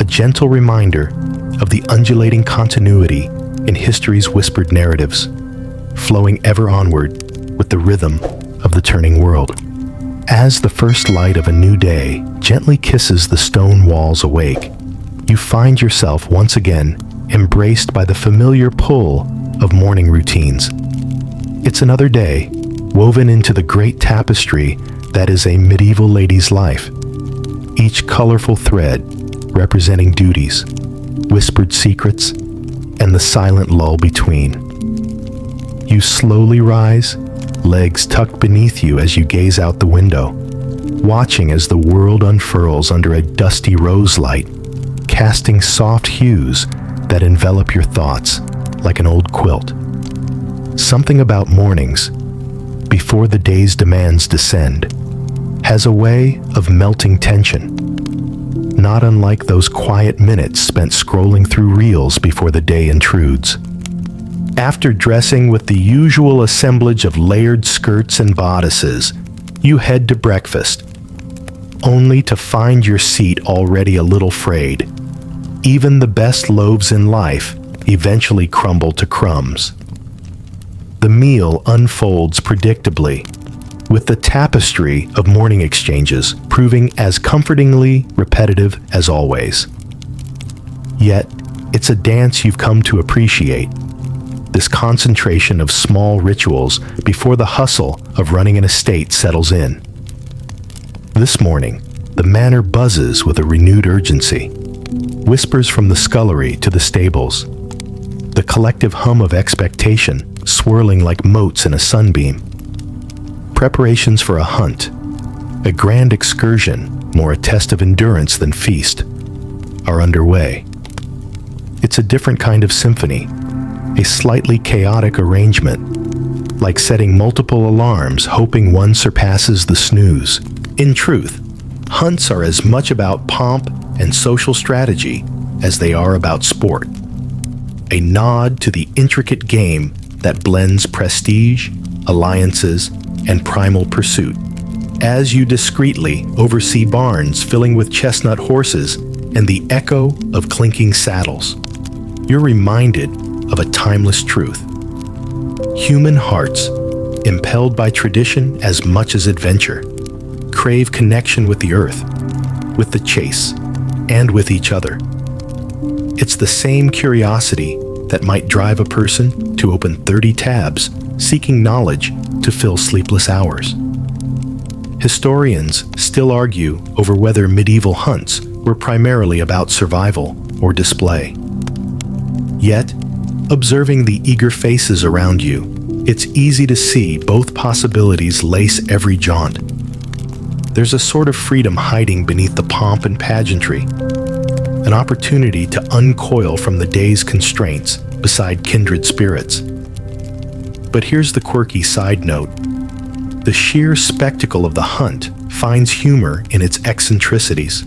[SPEAKER 1] a gentle reminder of the undulating continuity in history's whispered narratives, flowing ever onward with the rhythm of the turning world. As the first light of a new day gently kisses the stone walls awake, you find yourself once again embraced by the familiar pull of morning routines. It's another day woven into the great tapestry that is a medieval lady's life, each colorful thread representing duties, whispered secrets, and the silent lull between. You slowly rise, legs tucked beneath you as you gaze out the window, watching as the world unfurls under a dusty rose light, casting soft hues that envelop your thoughts like an old quilt. Something about mornings, before the day's demands descend, has a way of melting tension, not unlike those quiet minutes spent scrolling through reels before the day intrudes. After dressing with the usual assemblage of layered skirts and bodices, you head to breakfast, only to find your seat already a little frayed. Even the best loaves in life eventually crumble to crumbs. The meal unfolds predictably, with the tapestry of morning exchanges proving as comfortingly repetitive as always. Yet, it's a dance you've come to appreciate, this concentration of small rituals before the hustle of running an estate settles in. This morning, the manor buzzes with a renewed urgency, whispers from the scullery to the stables, the collective hum of expectation swirling like motes in a sunbeam. Preparations for a hunt, a grand excursion, more a test of endurance than feast, are underway. It's a different kind of symphony, a slightly chaotic arrangement, like setting multiple alarms hoping one surpasses the snooze. In truth, hunts are as much about pomp and social strategy as they are about sport. A nod to the intricate game that blends prestige, alliances, and primal pursuit. As you discreetly oversee barns filling with chestnut horses and the echo of clinking saddles, you're reminded of a timeless truth. Human hearts, impelled by tradition as much as adventure, crave connection with the earth, with the chase, and with each other. It's the same curiosity that might drive a person to open 30 tabs, seeking knowledge to fill sleepless hours. Historians still argue over whether medieval hunts were primarily about survival or display. Yet, observing the eager faces around you, it's easy to see both possibilities lace every jaunt. There's a sort of freedom hiding beneath the pomp and pageantry, an opportunity to uncoil from the day's constraints beside kindred spirits. But here's the quirky side note. The sheer spectacle of the hunt finds humor in its eccentricities.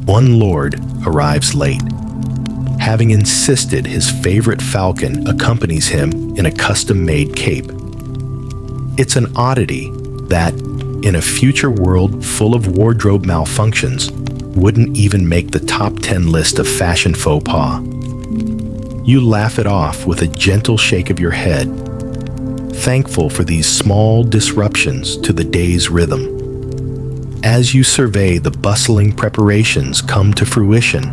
[SPEAKER 1] One lord arrives late, having insisted his favorite falcon accompanies him in a custom-made cape. It's an oddity that, in a future world full of wardrobe malfunctions, wouldn't even make the top 10 list of fashion faux pas. You laugh it off with a gentle shake of your head, thankful for these small disruptions to the day's rhythm. As you survey the bustling preparations come to fruition,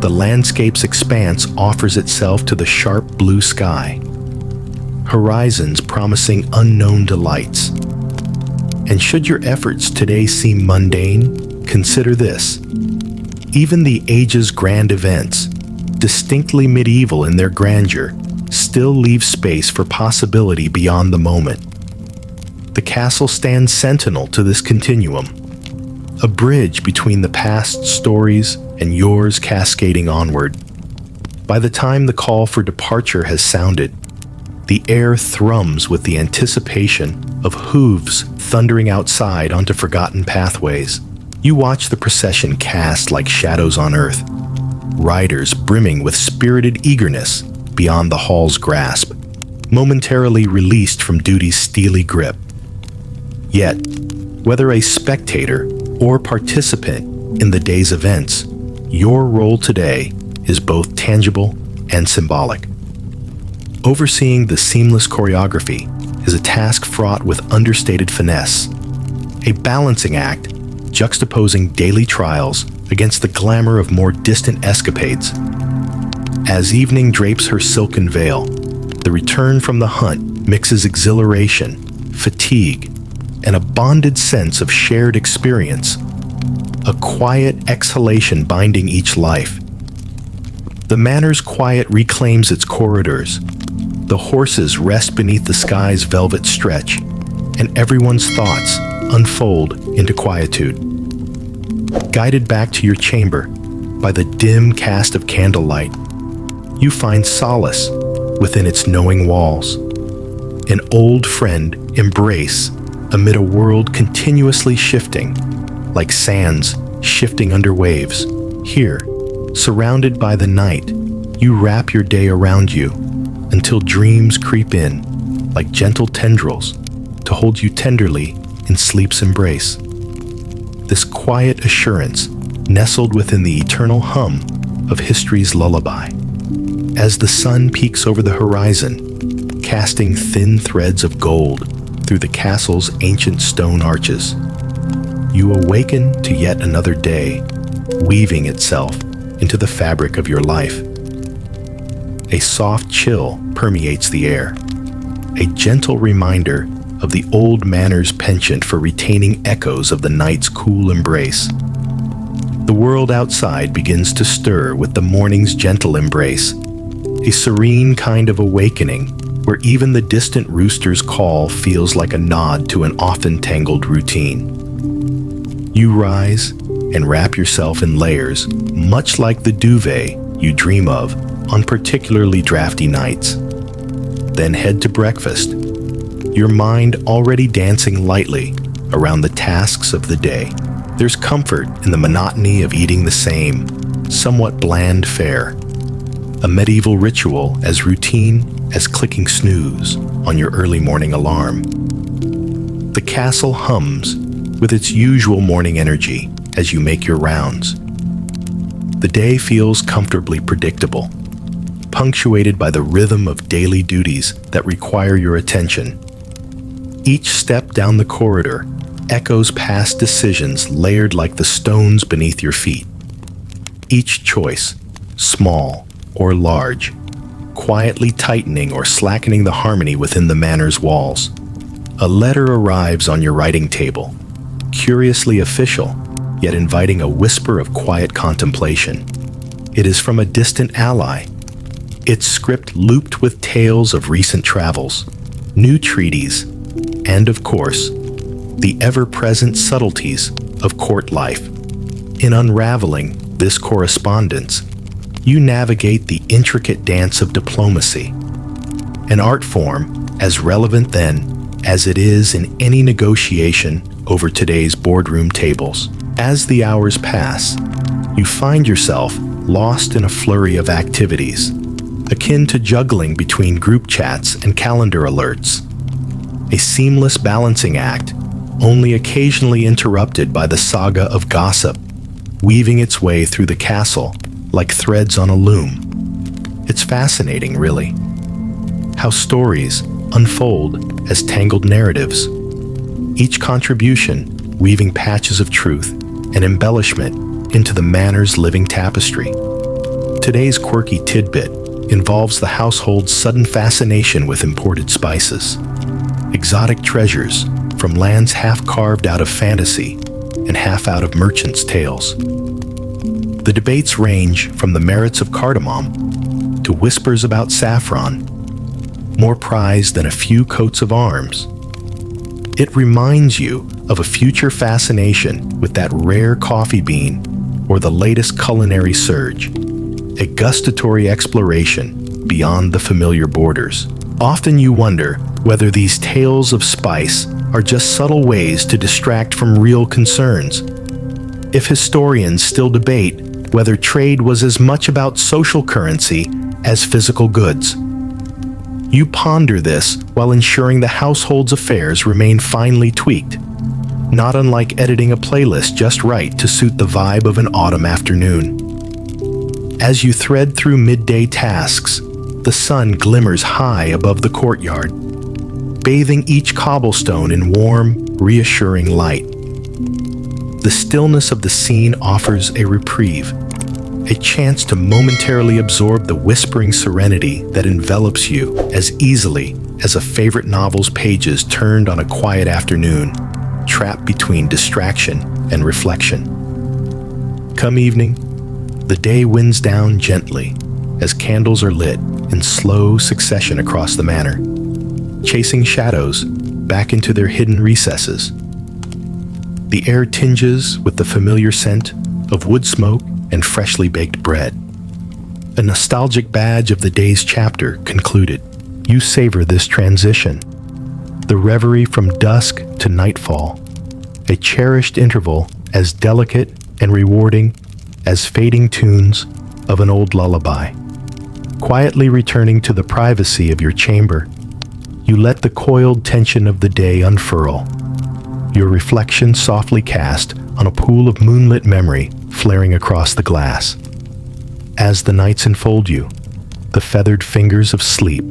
[SPEAKER 1] the landscape's expanse offers itself to the sharp blue sky, horizons promising unknown delights. And should your efforts today seem mundane, consider this. Even the age's grand events, distinctly medieval in their grandeur, still leave space for possibility beyond the moment. The castle stands sentinel to this continuum, a bridge between the past's stories and yours cascading onward. By the time the call for departure has sounded, The air thrums with the anticipation of hooves thundering outside onto forgotten pathways. You watch the procession cast like shadows on earth, riders brimming with spirited eagerness beyond the hall's grasp, momentarily released from duty's steely grip. Yet, whether a spectator or participant in the day's events, your role today is both tangible and symbolic. Overseeing the seamless choreography is a task fraught with understated finesse, a balancing act juxtaposing daily trials against the glamour of more distant escapades. As evening drapes her silken veil, the return from the hunt mixes exhilaration, fatigue, and a bonded sense of shared experience, a quiet exhalation binding each life. The manor's quiet reclaims its corridors. The horses rest beneath the sky's velvet stretch, and everyone's thoughts unfold into quietude. Guided back to your chamber by the dim cast of candlelight, you find solace within its knowing walls. An old friend embrace amid a world continuously shifting, like sands shifting under waves. Here, surrounded by the night, you wrap your day around you until dreams creep in, like gentle tendrils, to hold you tenderly in sleep's embrace. This quiet assurance nestled within the eternal hum of history's lullaby. As the sun peeks over the horizon, casting thin threads of gold through the castle's ancient stone arches, you awaken to yet another day, weaving itself into the fabric of your life. A soft chill permeates the air, a gentle reminder of the old manor's penchant for retaining echoes of the night's cool embrace. The world outside begins to stir with the morning's gentle embrace, a serene kind of awakening where even the distant rooster's call feels like a nod to an often tangled routine. You rise and wrap yourself in layers, much like the duvet you dream of on particularly drafty nights. Then head to breakfast, your mind already dancing lightly around the tasks of the day. There's comfort in the monotony of eating the same, somewhat bland fare, a medieval ritual as routine as clicking snooze on your early morning alarm. The castle hums with its usual morning energy as you make your rounds. The day feels comfortably predictable, punctuated by the rhythm of daily duties that require your attention. Each step down the corridor echoes past decisions layered like the stones beneath your feet. Each choice, small or large, quietly tightening or slackening the harmony within the manor's walls. A letter arrives on your writing table, curiously official, yet inviting a whisper of quiet contemplation. It is from a distant ally, its script looped with tales of recent travels, new treaties, and of course, the ever-present subtleties of court life. In unraveling this correspondence, you navigate the intricate dance of diplomacy, an art form as relevant then as it is in any negotiation over today's boardroom tables. As the hours pass, you find yourself lost in a flurry of activities, akin to juggling between group chats and calendar alerts. A seamless balancing act, only occasionally interrupted by the saga of gossip, weaving its way through the castle like threads on a loom. It's fascinating, really, how stories unfold as tangled narratives, each contribution weaving patches of truth and embellishment into the manor's living tapestry. Today's quirky tidbit involves the household's sudden fascination with imported spices, exotic treasures from lands half carved out of fantasy and half out of merchants' tales. The debates range from the merits of cardamom to whispers about saffron, more prized than a few coats of arms. It reminds you of a future fascination with that rare coffee bean or the latest culinary surge, a gustatory exploration beyond the familiar borders. Often you wonder whether these tales of spice are just subtle ways to distract from real concerns. If historians still debate whether trade was as much about social currency as physical goods. You ponder this while ensuring the household's affairs remain finely tweaked, not unlike editing a playlist just right to suit the vibe of an autumn afternoon. As you thread through midday tasks, the sun glimmers high above the courtyard, bathing each cobblestone in warm, reassuring light. The stillness of the scene offers a reprieve, a chance to momentarily absorb the whispering serenity that envelops you as easily as a favorite novel's pages turned on a quiet afternoon, trapped between distraction and reflection. Come evening, the day winds down gently as candles are lit in slow succession across the manor, chasing shadows back into their hidden recesses. The air tinges with the familiar scent of wood smoke and freshly baked bread. A nostalgic badge of the day's chapter concluded. You savor this transition, the reverie from dusk to nightfall, a cherished interval as delicate and rewarding as fading tunes of an old lullaby. Quietly returning to the privacy of your chamber, you let the coiled tension of the day unfurl, your reflection softly cast on a pool of moonlit memory flaring across the glass. As the nights enfold you, the feathered fingers of sleep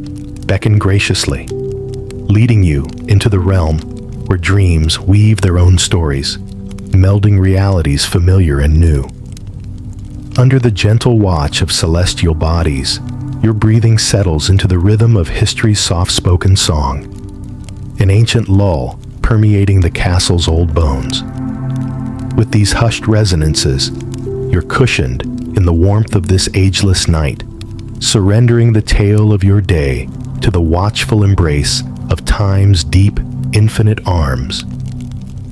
[SPEAKER 1] beckon graciously, leading you into the realm where dreams weave their own stories, melding realities familiar and new. Under the gentle watch of celestial bodies, your breathing settles into the rhythm of history's soft-spoken song, an ancient lull permeating the castle's old bones. With these hushed resonances, you're cushioned in the warmth of this ageless night, surrendering the tale of your day to the watchful embrace of time's deep, infinite arms,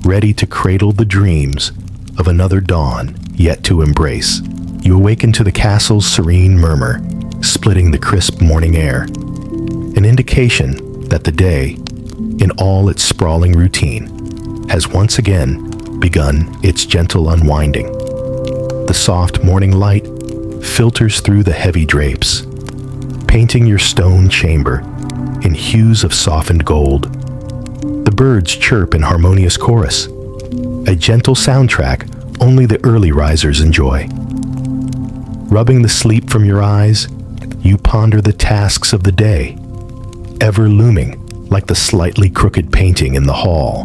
[SPEAKER 1] ready to cradle the dreams of another dawn yet to embrace. You awaken to the castle's serene murmur, splitting the crisp morning air, an indication that the day, in all its sprawling routine, has once again begun its gentle unwinding. The soft morning light filters through the heavy drapes, painting your stone chamber in hues of softened gold. The birds chirp in harmonious chorus, a gentle soundtrack only the early risers enjoy. Rubbing the sleep from your eyes, you ponder the tasks of the day, ever looming like the slightly crooked painting in the hall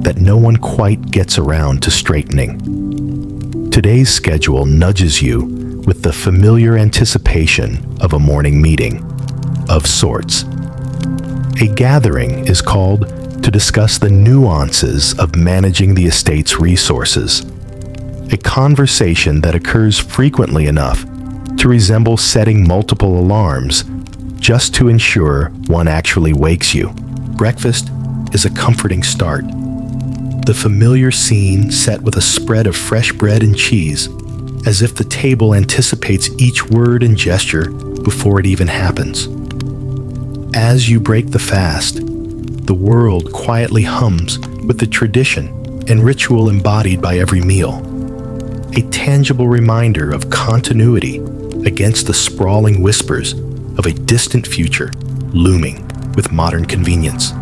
[SPEAKER 1] that no one quite gets around to straightening. Today's schedule nudges you with the familiar anticipation of a morning meeting, of sorts. A gathering is called to discuss the nuances of managing the estate's resources, a conversation that occurs frequently enough to resemble setting multiple alarms just to ensure one actually wakes you. Breakfast is a comforting start. The familiar scene set with a spread of fresh bread and cheese, as if the table anticipates each word and gesture before it even happens. As you break the fast, the world quietly hums with the tradition and ritual embodied by every meal, a tangible reminder of continuity against the sprawling whispers of a distant future looming with modern convenience.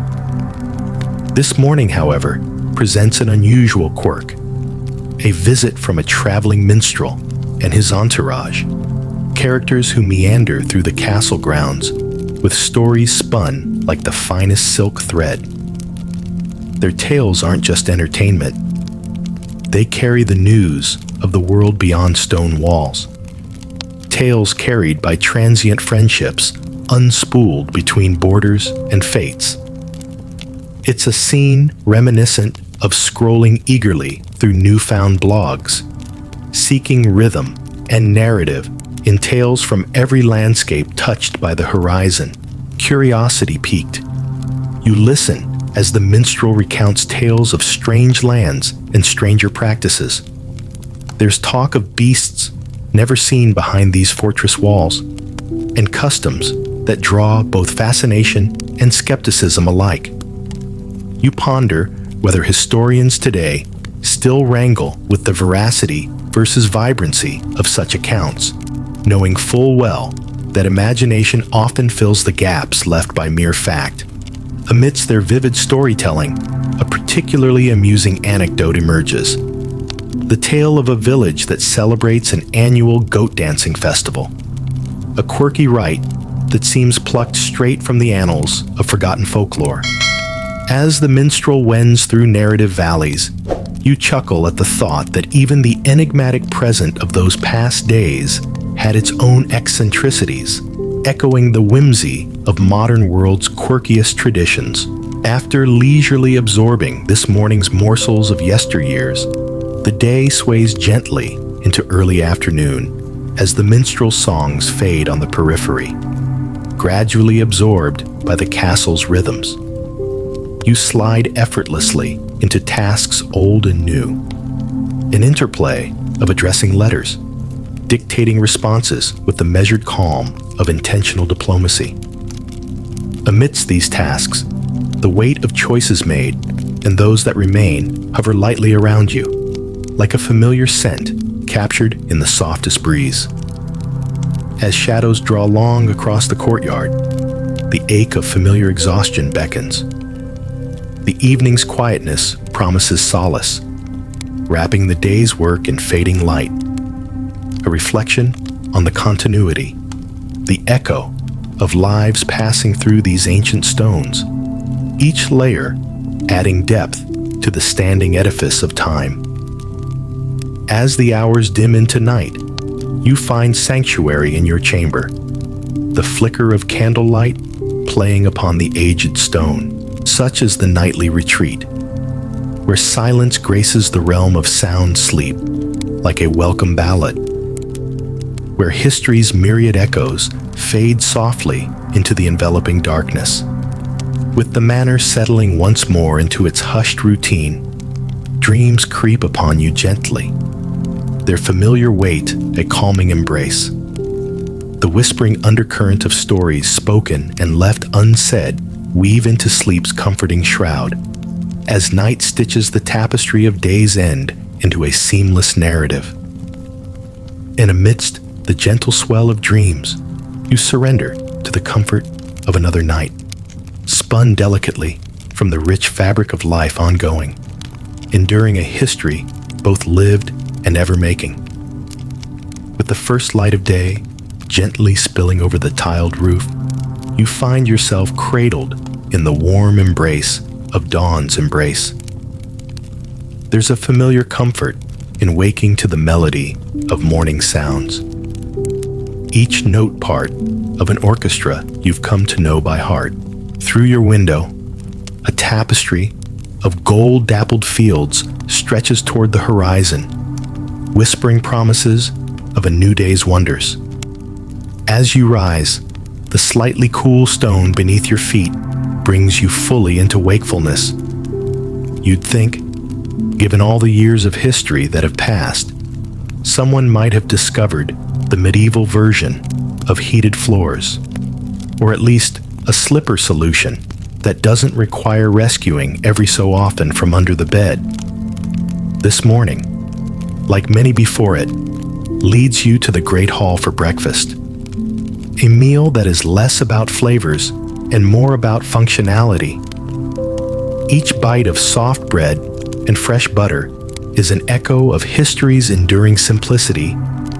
[SPEAKER 1] This morning, however, presents an unusual quirk, a visit from a traveling minstrel and his entourage, characters who meander through the castle grounds with stories spun like the finest silk thread. Their tales aren't just entertainment. They carry the news of the world beyond stone walls. Tales carried by transient friendships unspooled between borders and fates. It's a scene reminiscent of scrolling eagerly through newfound blogs, seeking rhythm and narrative in tales from every landscape touched by the horizon. Curiosity piqued. You listen as the minstrel recounts tales of strange lands and stranger practices. There's talk of beasts never seen behind these fortress walls, and customs that draw both fascination and skepticism alike. You ponder whether historians today still wrangle with the veracity versus vibrancy of such accounts, knowing full well that imagination often fills the gaps left by mere fact. Amidst their vivid storytelling, a particularly amusing anecdote emerges. The tale of a village that celebrates an annual goat dancing festival. A quirky rite that seems plucked straight from the annals of forgotten folklore. As the minstrel wends through narrative valleys, you chuckle at the thought that even the enigmatic present of those past days had its own eccentricities, echoing the whimsy of modern world's quirkiest traditions. After leisurely absorbing this morning's morsels of yesteryears, the day sways gently into early afternoon as the minstrel songs fade on the periphery, gradually absorbed by the castle's rhythms. You slide effortlessly into tasks old and new, an interplay of addressing letters, dictating responses with the measured calm of intentional diplomacy. Amidst these tasks, the weight of choices made and those that remain hover lightly around you, like a familiar scent captured in the softest breeze. As shadows draw long across the courtyard, the ache of familiar exhaustion beckons. The evening's quietness promises solace, wrapping the day's work in fading light. A reflection on the continuity, the echo of lives passing through these ancient stones, each layer adding depth to the standing edifice of time. As the hours dim into night, you find sanctuary in your chamber, the flicker of candlelight playing upon the aged stone. Such is the nightly retreat, where silence graces the realm of sound sleep, like a welcome ballad, where history's myriad echoes fade softly into the enveloping darkness. With the manor settling once more into its hushed routine, dreams creep upon you gently, their familiar weight a calming embrace. The whispering undercurrent of stories spoken and left unsaid weave into sleep's comforting shroud, as night stitches the tapestry of day's end into a seamless narrative. And amidst the gentle swell of dreams, you surrender to the comfort of another night, spun delicately from the rich fabric of life ongoing, enduring a history both lived and ever-making. With the first light of day gently spilling over the tiled roof, you find yourself cradled in the warm embrace of dawn's embrace. There's a familiar comfort in waking to the melody of morning sounds, each note part of an orchestra you've come to know by heart. Through your window, a tapestry of gold-dappled fields stretches toward the horizon, whispering promises of a new day's wonders. As you rise, the slightly cool stone beneath your feet brings you fully into wakefulness. You'd think, given all the years of history that have passed, someone might have discovered the medieval version of heated floors, or at least a slipper solution that doesn't require rescuing every so often from under the bed. This morning, like many before it, leads you to the great hall for breakfast. A meal that is less about flavors and more about functionality. Each bite of soft bread and fresh butter is an echo of history's enduring simplicity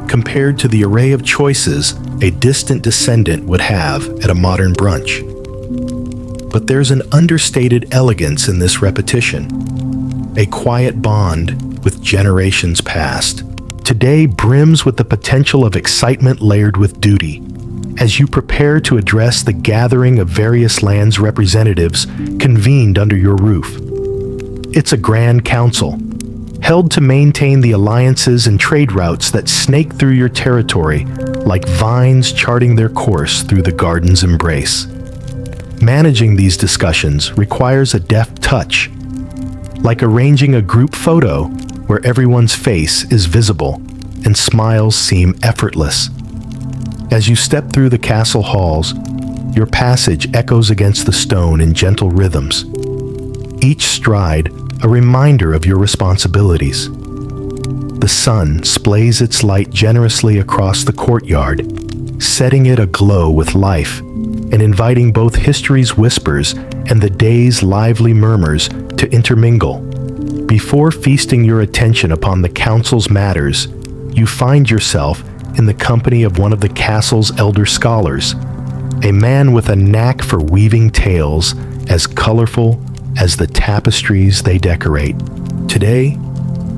[SPEAKER 1] compared to the array of choices a distant descendant would have at a modern brunch. But there's an understated elegance in this repetition, a quiet bond with generations past. Today brims with the potential of excitement layered with duty, as you prepare to address the gathering of various lands' representatives convened under your roof. It's a grand council, held to maintain the alliances and trade routes that snake through your territory like vines charting their course through the garden's embrace. Managing these discussions requires a deft touch, like arranging a group photo where everyone's face is visible and smiles seem effortless. As you step through the castle halls, Your passage echoes against the stone in gentle rhythms, each stride a reminder of your responsibilities. The sun splays its light generously across the courtyard, setting it aglow with life and inviting both history's whispers and the day's lively murmurs to intermingle. Before feasting your attention upon the council's matters, you find yourself in the company of one of the castle's elder scholars, a man with a knack for weaving tales as colorful as the tapestries they decorate. Today,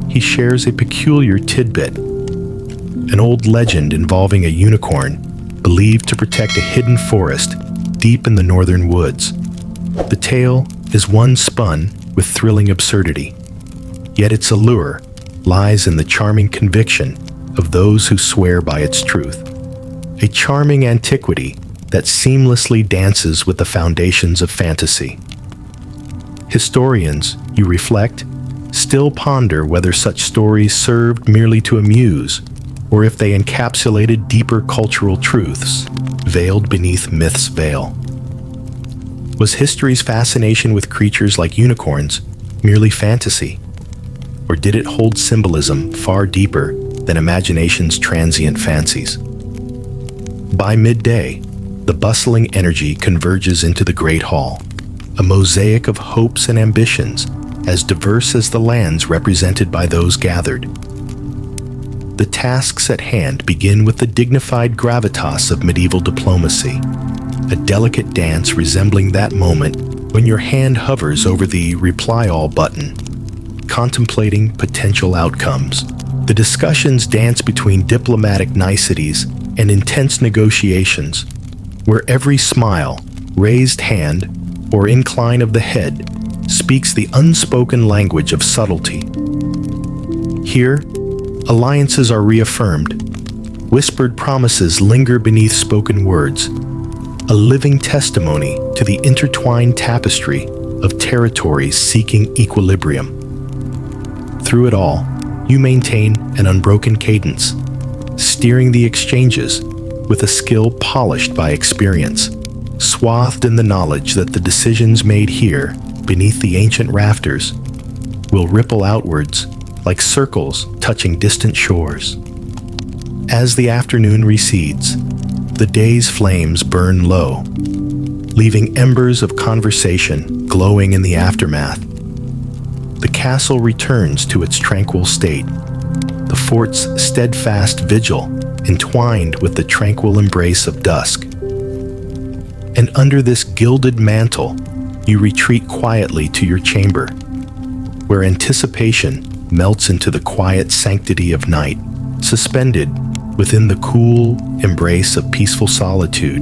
[SPEAKER 1] he shares a peculiar tidbit, an old legend involving a unicorn believed to protect a hidden forest deep in the northern woods. The tale is one spun with thrilling absurdity, yet its allure lies in the charming conviction of those who swear by its truth. A charming antiquity that seamlessly dances with the foundations of fantasy. Historians, you reflect, still ponder whether such stories served merely to amuse, or if they encapsulated deeper cultural truths, veiled beneath myth's veil. Was history's fascination with creatures like unicorns merely fantasy, or did it hold symbolism far deeper than imagination's transient fancies? By midday, the bustling energy converges into the great hall, a mosaic of hopes and ambitions as diverse as the lands represented by those gathered. The tasks at hand begin with the dignified gravitas of medieval diplomacy, a delicate dance resembling that moment when your hand hovers over the reply all button, contemplating potential outcomes. The discussions dance between diplomatic niceties and intense negotiations, where every smile, raised hand, or incline of the head speaks the unspoken language of subtlety. Here, alliances are reaffirmed, whispered promises linger beneath spoken words, a living testimony to the intertwined tapestry of territories seeking equilibrium. Through it all, you maintain an unbroken cadence, steering the exchanges with a skill polished by experience, swathed in the knowledge that the decisions made here, beneath the ancient rafters, will ripple outwards like circles touching distant shores. As the afternoon recedes, the day's flames burn low, leaving embers of conversation glowing in the aftermath. The castle returns to its tranquil state, the fort's steadfast vigil entwined with the tranquil embrace of dusk. And under this gilded mantle, you retreat quietly to your chamber, where anticipation melts into the quiet sanctity of night, suspended within the cool embrace of peaceful solitude.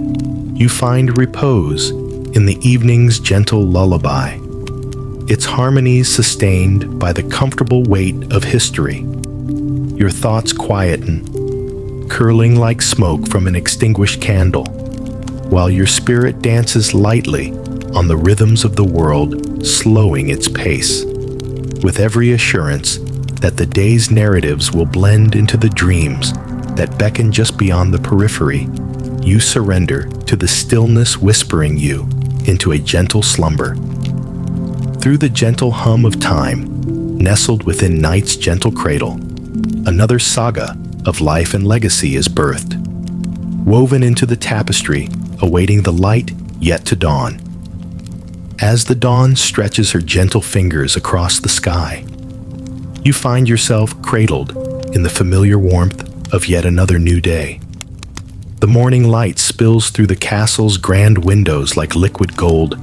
[SPEAKER 1] You find repose in the evening's gentle lullaby, its harmonies sustained by the comfortable weight of history. Your thoughts quieten, curling like smoke from an extinguished candle, while your spirit dances lightly on the rhythms of the world, slowing its pace, with every assurance that the day's narratives will blend into the dreams that beckon just beyond the periphery. You surrender to the stillness whispering you into a gentle slumber. Through the gentle hum of time, nestled within night's gentle cradle, another saga of life and legacy is birthed, woven into the tapestry, awaiting the light yet to dawn. As the dawn stretches her gentle fingers across the sky, you find yourself cradled in the familiar warmth of yet another new day. The morning light spills through the castle's grand windows like liquid gold,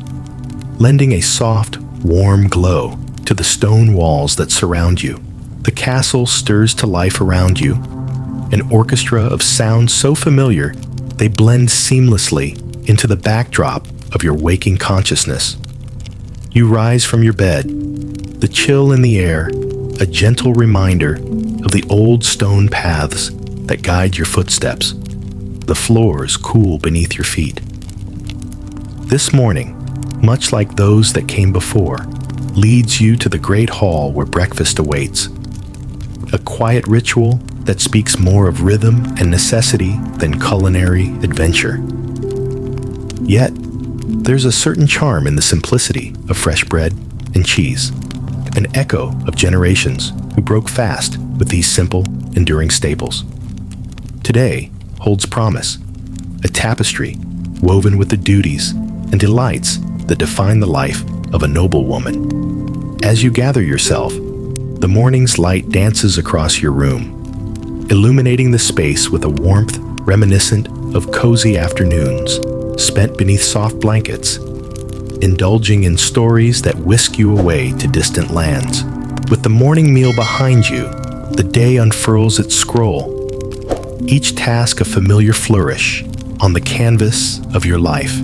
[SPEAKER 1] lending a soft, warm glow to the stone walls that surround you. The castle stirs to life around you, an orchestra of sounds so familiar they blend seamlessly into the backdrop of your waking consciousness. You rise from your bed, the chill in the air, a gentle reminder of the old stone paths that guide your footsteps, the floors cool beneath your feet. This morning, much like those that came before, leads you to the great hall where breakfast awaits, a quiet ritual that speaks more of rhythm and necessity than culinary adventure. Yet, there's a certain charm in the simplicity of fresh bread and cheese, an echo of generations who broke fast with these simple, enduring staples. Today holds promise, a tapestry woven with the duties and delights that define the life of a noblewoman. As you gather yourself, the morning's light dances across your room, illuminating the space with a warmth reminiscent of cozy afternoons spent beneath soft blankets, indulging in stories that whisk you away to distant lands. With the morning meal behind you, the day unfurls its scroll, each task a familiar flourish on the canvas of your life.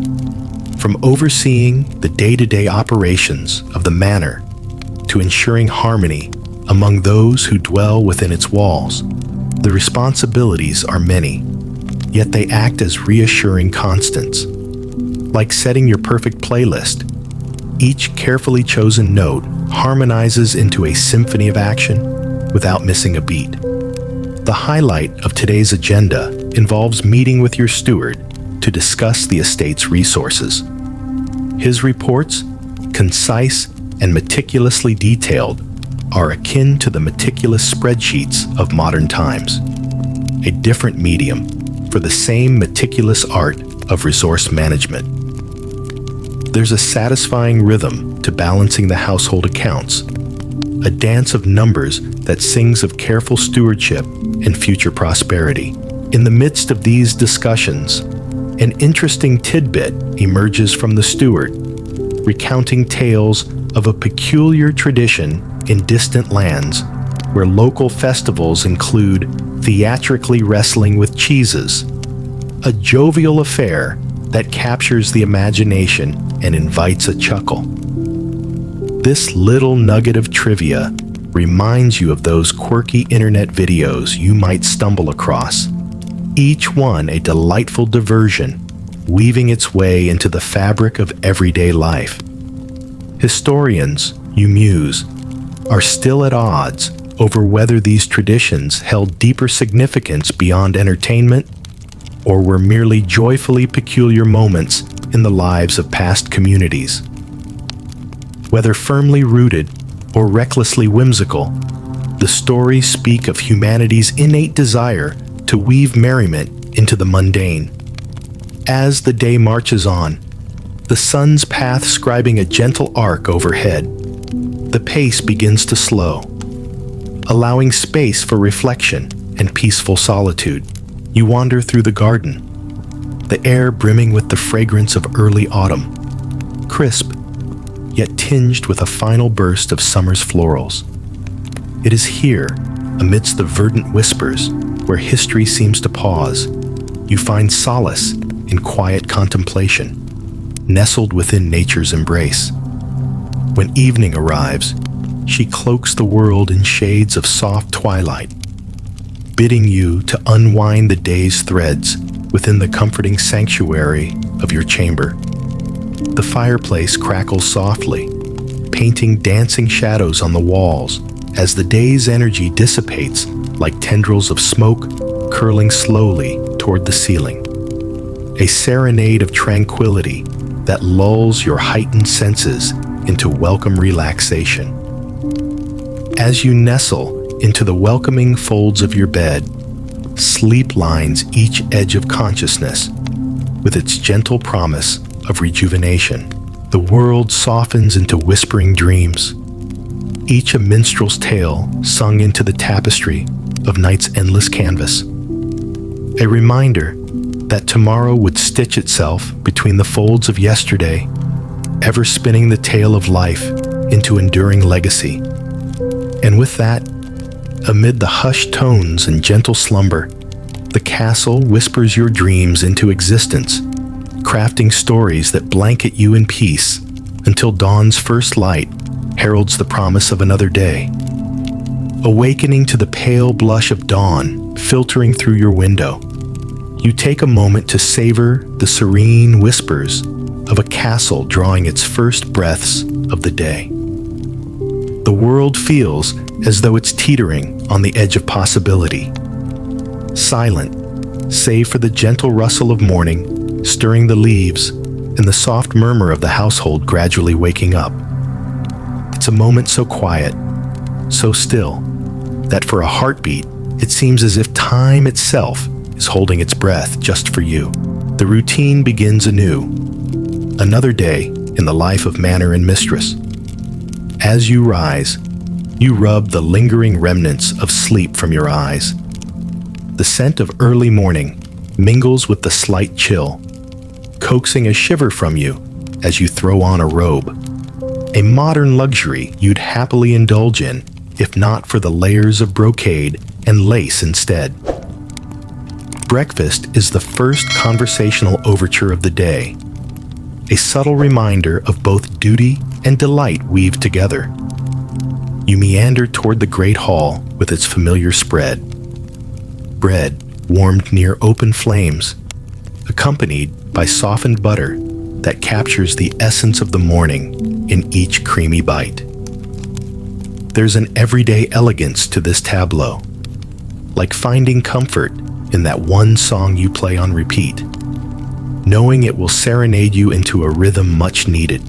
[SPEAKER 1] From overseeing the day-to-day operations of the manor to ensuring harmony among those who dwell within its walls, the responsibilities are many, yet they act as reassuring constants. Like setting your perfect playlist, each carefully chosen note harmonizes into a symphony of action without missing a beat. The highlight of today's agenda involves meeting with your steward to discuss the estate's resources. His reports, concise and meticulously detailed, are akin to the meticulous spreadsheets of modern times, a different medium for the same meticulous art of resource management. There's a satisfying rhythm to balancing the household accounts, a dance of numbers that sings of careful stewardship and future prosperity. In the midst of these discussions, an interesting tidbit emerges from the steward, recounting tales of a peculiar tradition in distant lands where local festivals include theatrically wrestling with cheeses, a jovial affair that captures the imagination and invites a chuckle. This little nugget of trivia reminds you of those quirky internet videos you might stumble across, each one a delightful diversion, weaving its way into the fabric of everyday life. Historians, you muse, are still at odds over whether these traditions held deeper significance beyond entertainment or were merely joyfully peculiar moments in the lives of past communities. Whether firmly rooted or recklessly whimsical, the stories speak of humanity's innate desire to weave merriment into the mundane. As the day marches on, the sun's path scribing a gentle arc overhead, the pace begins to slow, allowing space for reflection and peaceful solitude. You wander through the garden, the air brimming with the fragrance of early autumn, crisp, yet tinged with a final burst of summer's florals. It is here, amidst the verdant whispers, where history seems to pause. You find solace in quiet contemplation, nestled within nature's embrace. When evening arrives, she cloaks the world in shades of soft twilight, bidding you to unwind the day's threads within the comforting sanctuary of your chamber. The fireplace crackles softly, painting dancing shadows on the walls as the day's energy dissipates like tendrils of smoke curling slowly toward the ceiling. A serenade of tranquility that lulls your heightened senses into welcome relaxation. As you nestle into the welcoming folds of your bed, sleep lines each edge of consciousness with its gentle promise of rejuvenation. The world softens into whispering dreams, each a minstrel's tale sung into the tapestry of night's endless canvas. A reminder that tomorrow would stitch itself between the folds of yesterday, ever spinning the tale of life into enduring legacy. And with that, amid the hushed tones and gentle slumber, the castle whispers your dreams into existence, crafting stories that blanket you in peace until dawn's first light heralds the promise of another day. Awakening to the pale blush of dawn filtering through your window, you take a moment to savor the serene whispers of a castle drawing its first breaths of the day. The world feels as though it's teetering on the edge of possibility. Silent, save for the gentle rustle of morning, stirring the leaves and the soft murmur of the household gradually waking up. It's a moment so quiet, so still, that for a heartbeat, it seems as if time itself is holding its breath just for you. The routine begins anew. Another day in the life of manor and mistress. As you rise, you rub the lingering remnants of sleep from your eyes. The scent of early morning mingles with the slight chill, coaxing a shiver from you as you throw on a robe, a modern luxury you'd happily indulge in if not for the layers of brocade and lace instead. Breakfast is the first conversational overture of the day, a subtle reminder of both duty and delight weaved together. You meander toward the great hall with its familiar spread. Bread warmed near open flames, accompanied by softened butter that captures the essence of the morning in each creamy bite. There's an everyday elegance to this tableau, like finding comfort in that one song you play on repeat, knowing it will serenade you into a rhythm much needed.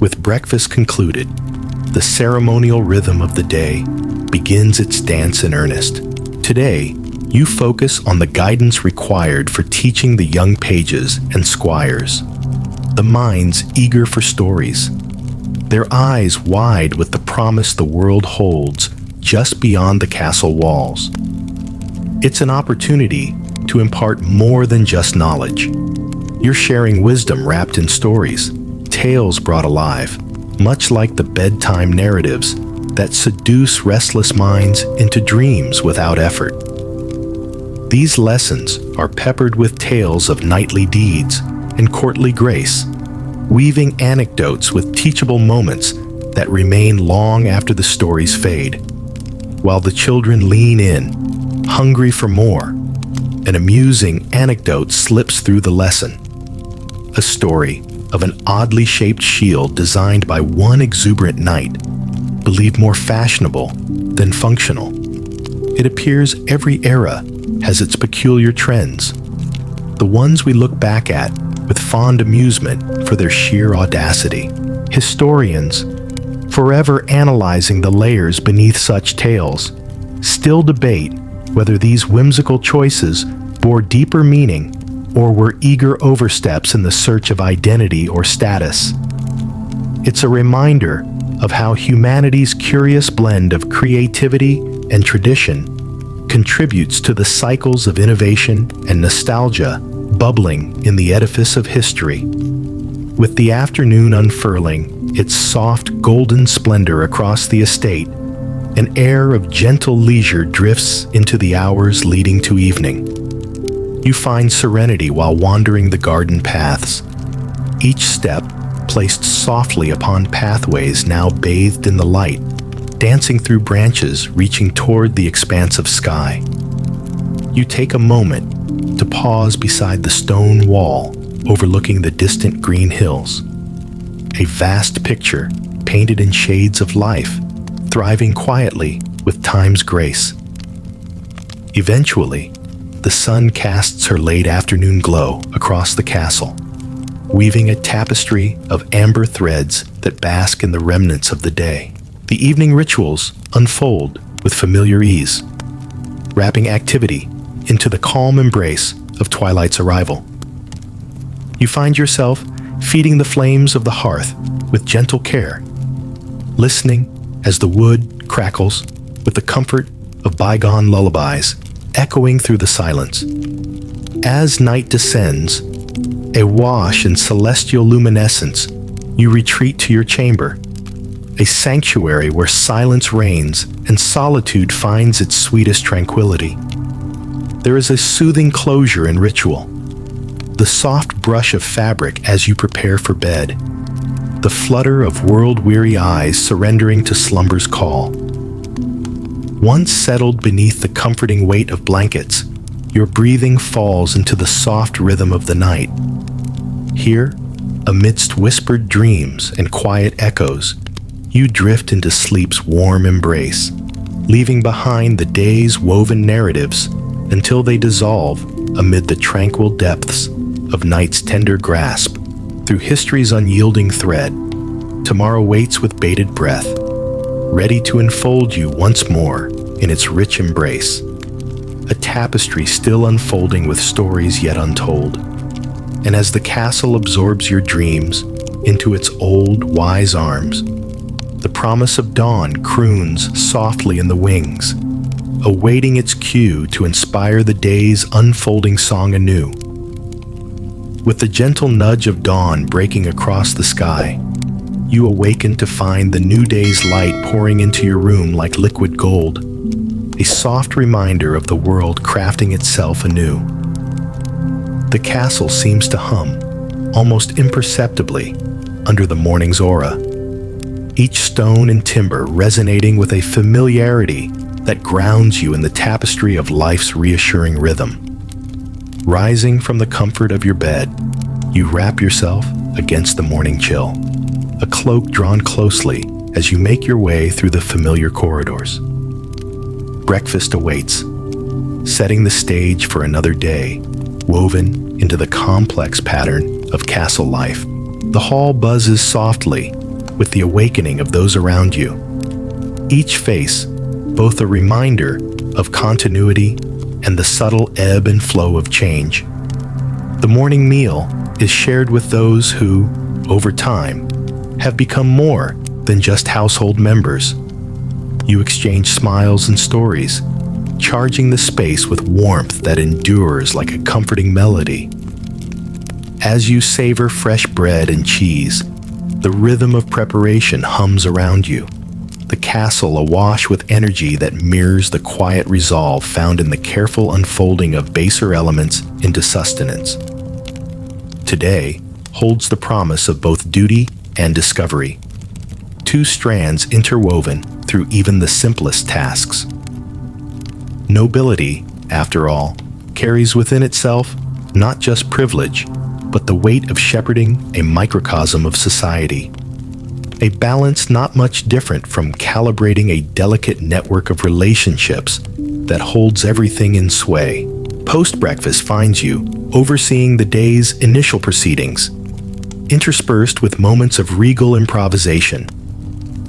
[SPEAKER 1] With breakfast concluded, the ceremonial rhythm of the day begins its dance in earnest. Today, you focus on the guidance required for teaching the young pages and squires, the minds eager for stories, their eyes wide with the promise the world holds just beyond the castle walls. It's an opportunity to impart more than just knowledge. You're sharing wisdom wrapped in stories, tales brought alive, much like the bedtime narratives that seduce restless minds into dreams without effort. These lessons are peppered with tales of knightly deeds and courtly grace, weaving anecdotes with teachable moments that remain long after the stories fade. While the children lean in, hungry for more, an amusing anecdote slips through the lesson. A story of an oddly shaped shield designed by one exuberant knight, believed more fashionable than functional. It appears every era has its peculiar trends, the ones we look back at with fond amusement for their sheer audacity. Historians, forever analyzing the layers beneath such tales, still debate whether these whimsical choices bore deeper meaning or were eager oversteps in the search of identity or status. It's a reminder of how humanity's curious blend of creativity and tradition contributes to the cycles of innovation and nostalgia bubbling in the edifice of history. With the afternoon unfurling its soft golden splendor across the estate, an air of gentle leisure drifts into the hours leading to evening. You find serenity while wandering the garden paths, each step placed softly upon pathways now bathed in the light, dancing through branches reaching toward the expanse of sky. You take a moment to pause beside the stone wall overlooking the distant green hills, a vast picture painted in shades of life, thriving quietly with time's grace. Eventually, the sun casts her late afternoon glow across the castle, weaving a tapestry of amber threads that bask in the remnants of the day. The evening rituals unfold with familiar ease, wrapping activity into the calm embrace of twilight's arrival. You find yourself feeding the flames of the hearth with gentle care, listening as the wood crackles with the comfort of bygone lullabies echoing through the silence. As night descends, awash in celestial luminescence, you retreat to your chamber, a sanctuary where silence reigns and solitude finds its sweetest tranquility. There is a soothing closure in ritual, the soft brush of fabric as you prepare for bed, the flutter of world-weary eyes surrendering to slumber's call. Once settled beneath the comforting weight of blankets, your breathing falls into the soft rhythm of the night. Here, amidst whispered dreams and quiet echoes, you drift into sleep's warm embrace, leaving behind the day's woven narratives until they dissolve amid the tranquil depths of night's tender grasp. Through history's unyielding thread, tomorrow waits with bated breath, ready to enfold you once more in its rich embrace. A tapestry still unfolding with stories yet untold. And as the castle absorbs your dreams into its old, wise arms, the promise of dawn croons softly in the wings, awaiting its cue to inspire the day's unfolding song anew. With the gentle nudge of dawn breaking across the sky, you awaken to find the new day's light pouring into your room like liquid gold, a soft reminder of the world crafting itself anew. The castle seems to hum, almost imperceptibly, under the morning's aura, each stone and timber resonating with a familiarity that grounds you in the tapestry of life's reassuring rhythm. Rising from the comfort of your bed, you wrap yourself against the morning chill, a cloak drawn closely as you make your way through the familiar corridors. Breakfast awaits, setting the stage for another day, woven into the complex pattern of castle life. The hall buzzes softly with the awakening of those around you, each face both a reminder of continuity and the subtle ebb and flow of change. The morning meal is shared with those who, over time, have become more than just household members. You exchange smiles and stories, charging the space with warmth that endures like a comforting melody. As you savor fresh bread and cheese, the rhythm of preparation hums around you, the castle awash with energy that mirrors the quiet resolve found in the careful unfolding of baser elements into sustenance. Today holds the promise of both duty and discovery, two strands interwoven through even the simplest tasks. Nobility, after all, carries within itself not just privilege, but the weight of shepherding a microcosm of society. A balance not much different from calibrating a delicate network of relationships that holds everything in sway. Post-breakfast finds you overseeing the day's initial proceedings, interspersed with moments of regal improvisation.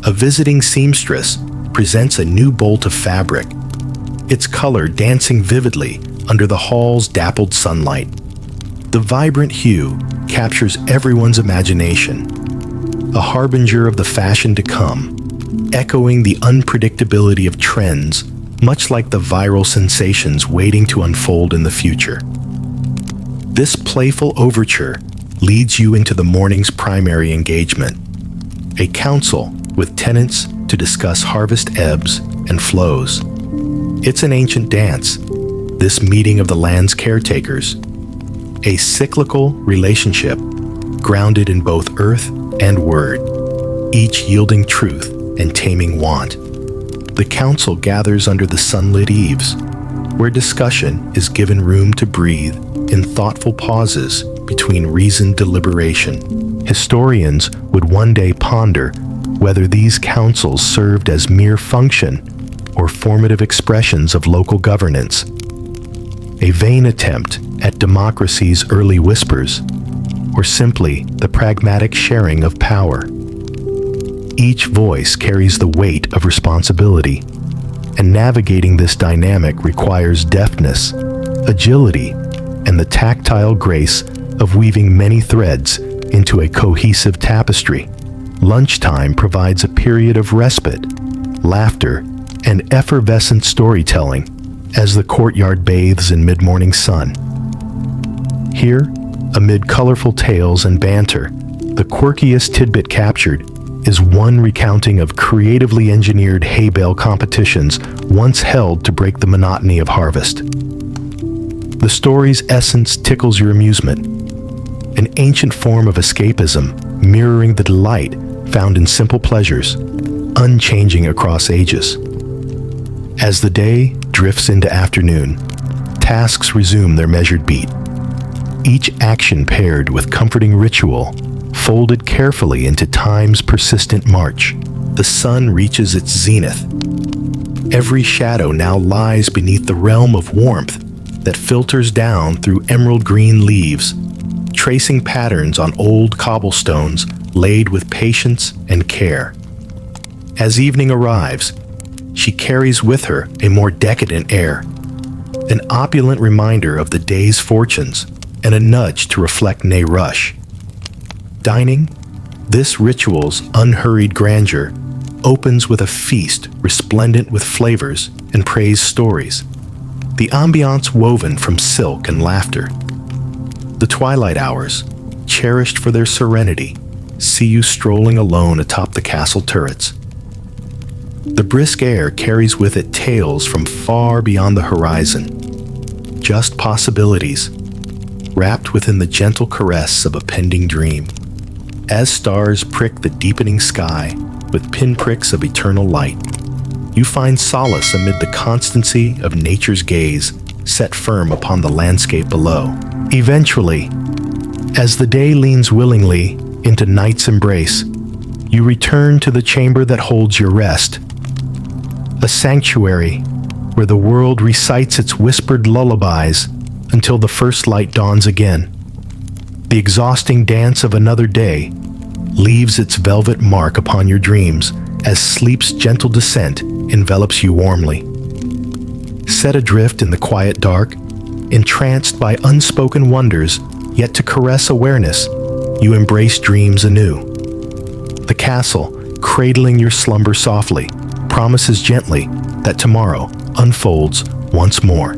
[SPEAKER 1] A visiting seamstress presents a new bolt of fabric, its color dancing vividly under the hall's dappled sunlight. The vibrant hue captures everyone's imagination, a harbinger of the fashion to come, echoing the unpredictability of trends, much like the viral sensations waiting to unfold in the future. This playful overture leads you into the morning's primary engagement, a council with tenants to discuss harvest ebbs and flows. It's an ancient dance, this meeting of the land's caretakers, a cyclical relationship grounded in both earth and word, each yielding truth and taming want. The council gathers under the sunlit eaves, where discussion is given room to breathe in thoughtful pauses between reasoned deliberation. Historians would one day ponder whether these councils served as mere function or formative expressions of local governance, a vain attempt at democracy's early whispers, or simply the pragmatic sharing of power. Each voice carries the weight of responsibility, and navigating this dynamic requires deftness, agility, and the tactile grace of weaving many threads into a cohesive tapestry. Lunchtime provides a period of respite, laughter, and effervescent storytelling as the courtyard bathes in mid-morning sun. Here, amid colorful tales and banter, the quirkiest tidbit captured is one recounting of creatively engineered hay bale competitions once held to break the monotony of harvest. The story's essence tickles your amusement, an ancient form of escapism mirroring the delight found in simple pleasures, unchanging across ages. As the day drifts into afternoon, tasks resume their measured beat, each action paired with comforting ritual, folded carefully into time's persistent march. The sun reaches its zenith. Every shadow now lies beneath the realm of warmth that filters down through emerald green leaves, tracing patterns on old cobblestones laid with patience and care. As evening arrives, she carries with her a more decadent air, an opulent reminder of the day's fortunes and a nudge to reflect nay rush. Dining, this ritual's unhurried grandeur opens with a feast resplendent with flavors and praise stories, the ambiance woven from silk and laughter. The twilight hours, cherished for their serenity, see you strolling alone atop the castle turrets. The brisk air carries with it tales from far beyond the horizon, just possibilities, wrapped within the gentle caress of a pending dream. As stars prick the deepening sky with pinpricks of eternal light, you find solace amid the constancy of nature's gaze set firm upon the landscape below. Eventually, as the day leans willingly into night's embrace, you return to the chamber that holds your rest, a sanctuary where the world recites its whispered lullabies until the first light dawns again. The exhausting dance of another day leaves its velvet mark upon your dreams as sleep's gentle descent envelops you warmly. Set adrift in the quiet dark, entranced by unspoken wonders yet to caress awareness, you embrace dreams anew. The castle, cradling your slumber softly, promises gently that tomorrow unfolds once more,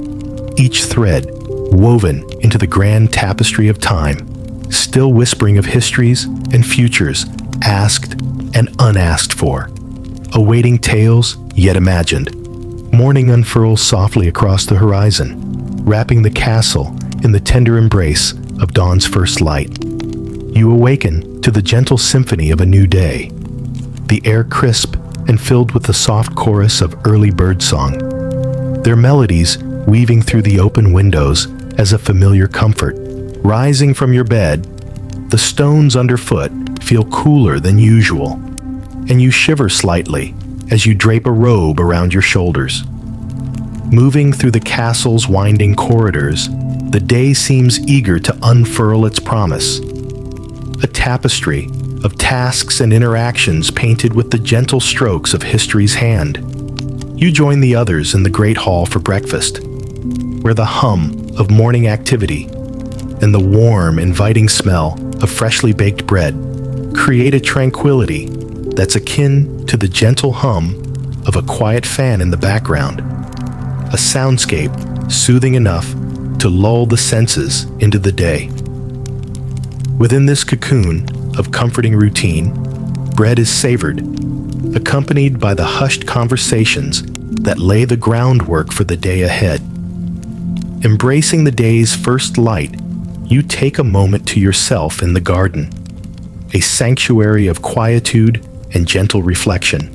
[SPEAKER 1] each thread woven into the grand tapestry of time, still whispering of histories and futures asked and unasked for, awaiting tales yet imagined. Morning unfurls softly across the horizon, wrapping the castle in the tender embrace of dawn's first light. You awaken to the gentle symphony of a new day, the air crisp and filled with the soft chorus of early birdsong, their melodies weaving through the open windows as a familiar comfort. Rising from your bed, the stones underfoot feel cooler than usual, and you shiver slightly as you drape a robe around your shoulders. Moving through the castle's winding corridors, the day seems eager to unfurl its promise, a tapestry of tasks and interactions painted with the gentle strokes of history's hand. You join the others in the great hall for breakfast, where the hum of morning activity and the warm, inviting smell of freshly baked bread create a tranquility that's akin to the gentle hum of a quiet fan in the background, a soundscape soothing enough to lull the senses into the day. Within this cocoon of comforting routine, bread is savored, accompanied by the hushed conversations that lay the groundwork for the day ahead. Embracing the day's first light, you take a moment to yourself in the garden, a sanctuary of quietude and gentle reflection.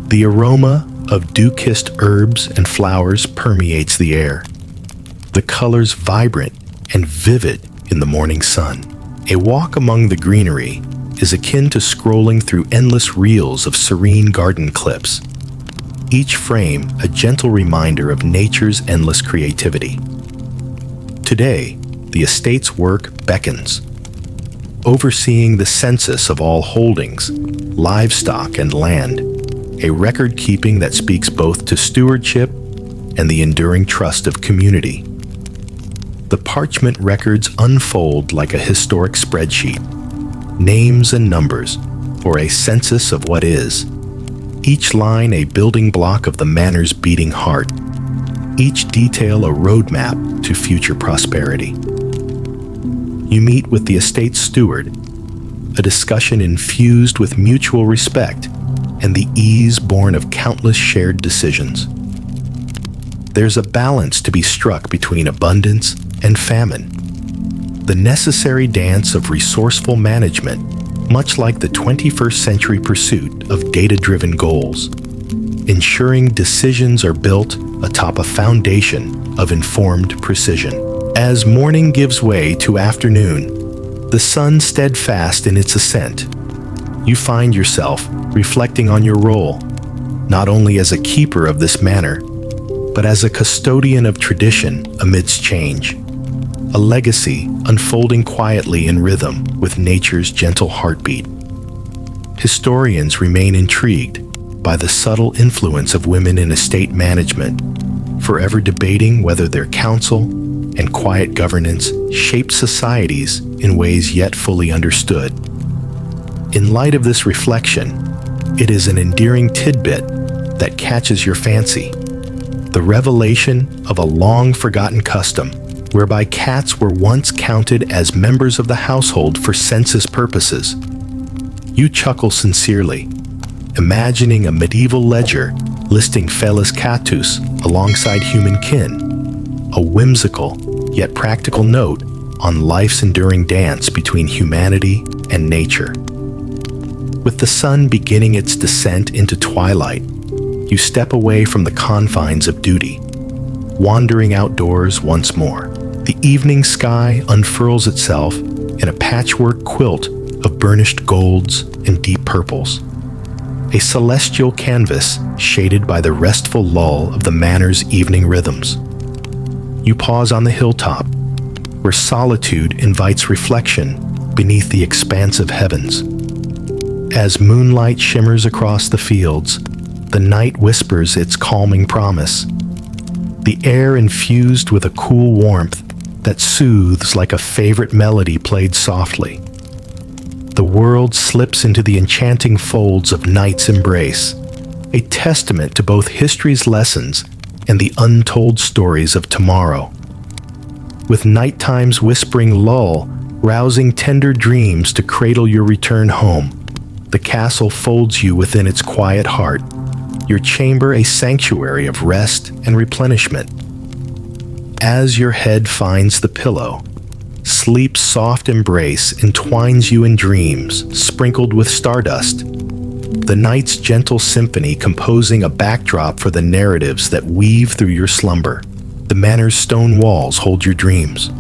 [SPEAKER 1] The aroma of dew-kissed herbs and flowers permeates the air, the colors vibrant and vivid in the morning sun. A walk among the greenery is akin to scrolling through endless reels of serene garden clips, each frame a gentle reminder of nature's endless creativity. Today, the estate's work beckons, overseeing the census of all holdings, livestock, and land, a record-keeping that speaks both to stewardship and the enduring trust of community. The parchment records unfold like a historic spreadsheet, names and numbers, or a census of what is, each line a building block of the manor's beating heart, each detail a roadmap to future prosperity. You meet with the estate's steward, a discussion infused with mutual respect and the ease born of countless shared decisions. There's a balance to be struck between abundance and famine, the necessary dance of resourceful management, much like the 21st century pursuit of data-driven goals, ensuring decisions are built atop a foundation of informed precision. As morning gives way to afternoon, the sun steadfast in its ascent, you find yourself reflecting on your role, not only as a keeper of this manor, but as a custodian of tradition amidst change. a legacy unfolding quietly in rhythm with nature's gentle heartbeat. Historians remain intrigued by the subtle influence of women in estate management, forever debating whether their counsel and quiet governance shaped societies in ways yet fully understood. In light of this reflection, it is an endearing tidbit that catches your fancy: the revelation of a long-forgotten custom whereby cats were once counted as members of the household for census purposes. You chuckle sincerely, imagining a medieval ledger listing felis catus alongside human kin, a whimsical yet practical note on life's enduring dance between humanity and nature. With the sun beginning its descent into twilight, you step away from the confines of duty, wandering outdoors once more. The evening sky unfurls itself in a patchwork quilt of burnished golds and deep purples, a celestial canvas shaded by the restful lull of the manor's evening rhythms. You pause on the hilltop, where solitude invites reflection beneath the expansive heavens. As moonlight shimmers across the fields, the night whispers its calming promise, the air infused with a cool warmth that soothes like a favorite melody played softly. The world slips into the enchanting folds of night's embrace, a testament to both history's lessons and the untold stories of tomorrow. With nighttime's whispering lull, rousing tender dreams to cradle your return home, the castle folds you within its quiet heart, your chamber a sanctuary of rest and replenishment. As your head finds the pillow, sleep's soft embrace entwines you in dreams sprinkled with stardust, the night's gentle symphony composing a backdrop for the narratives that weave through your slumber. The manor's stone walls hold your dreams,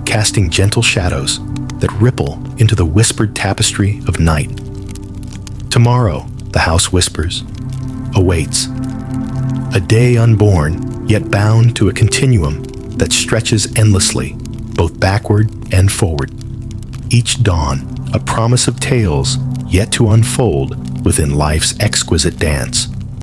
[SPEAKER 1] casting gentle shadows that ripple into the whispered tapestry of night. Tomorrow, the house whispers, awaits. A day unborn, yet bound to a continuum that stretches endlessly, both backward and forward. Each dawn, a promise of tales yet to unfold within life's exquisite dance.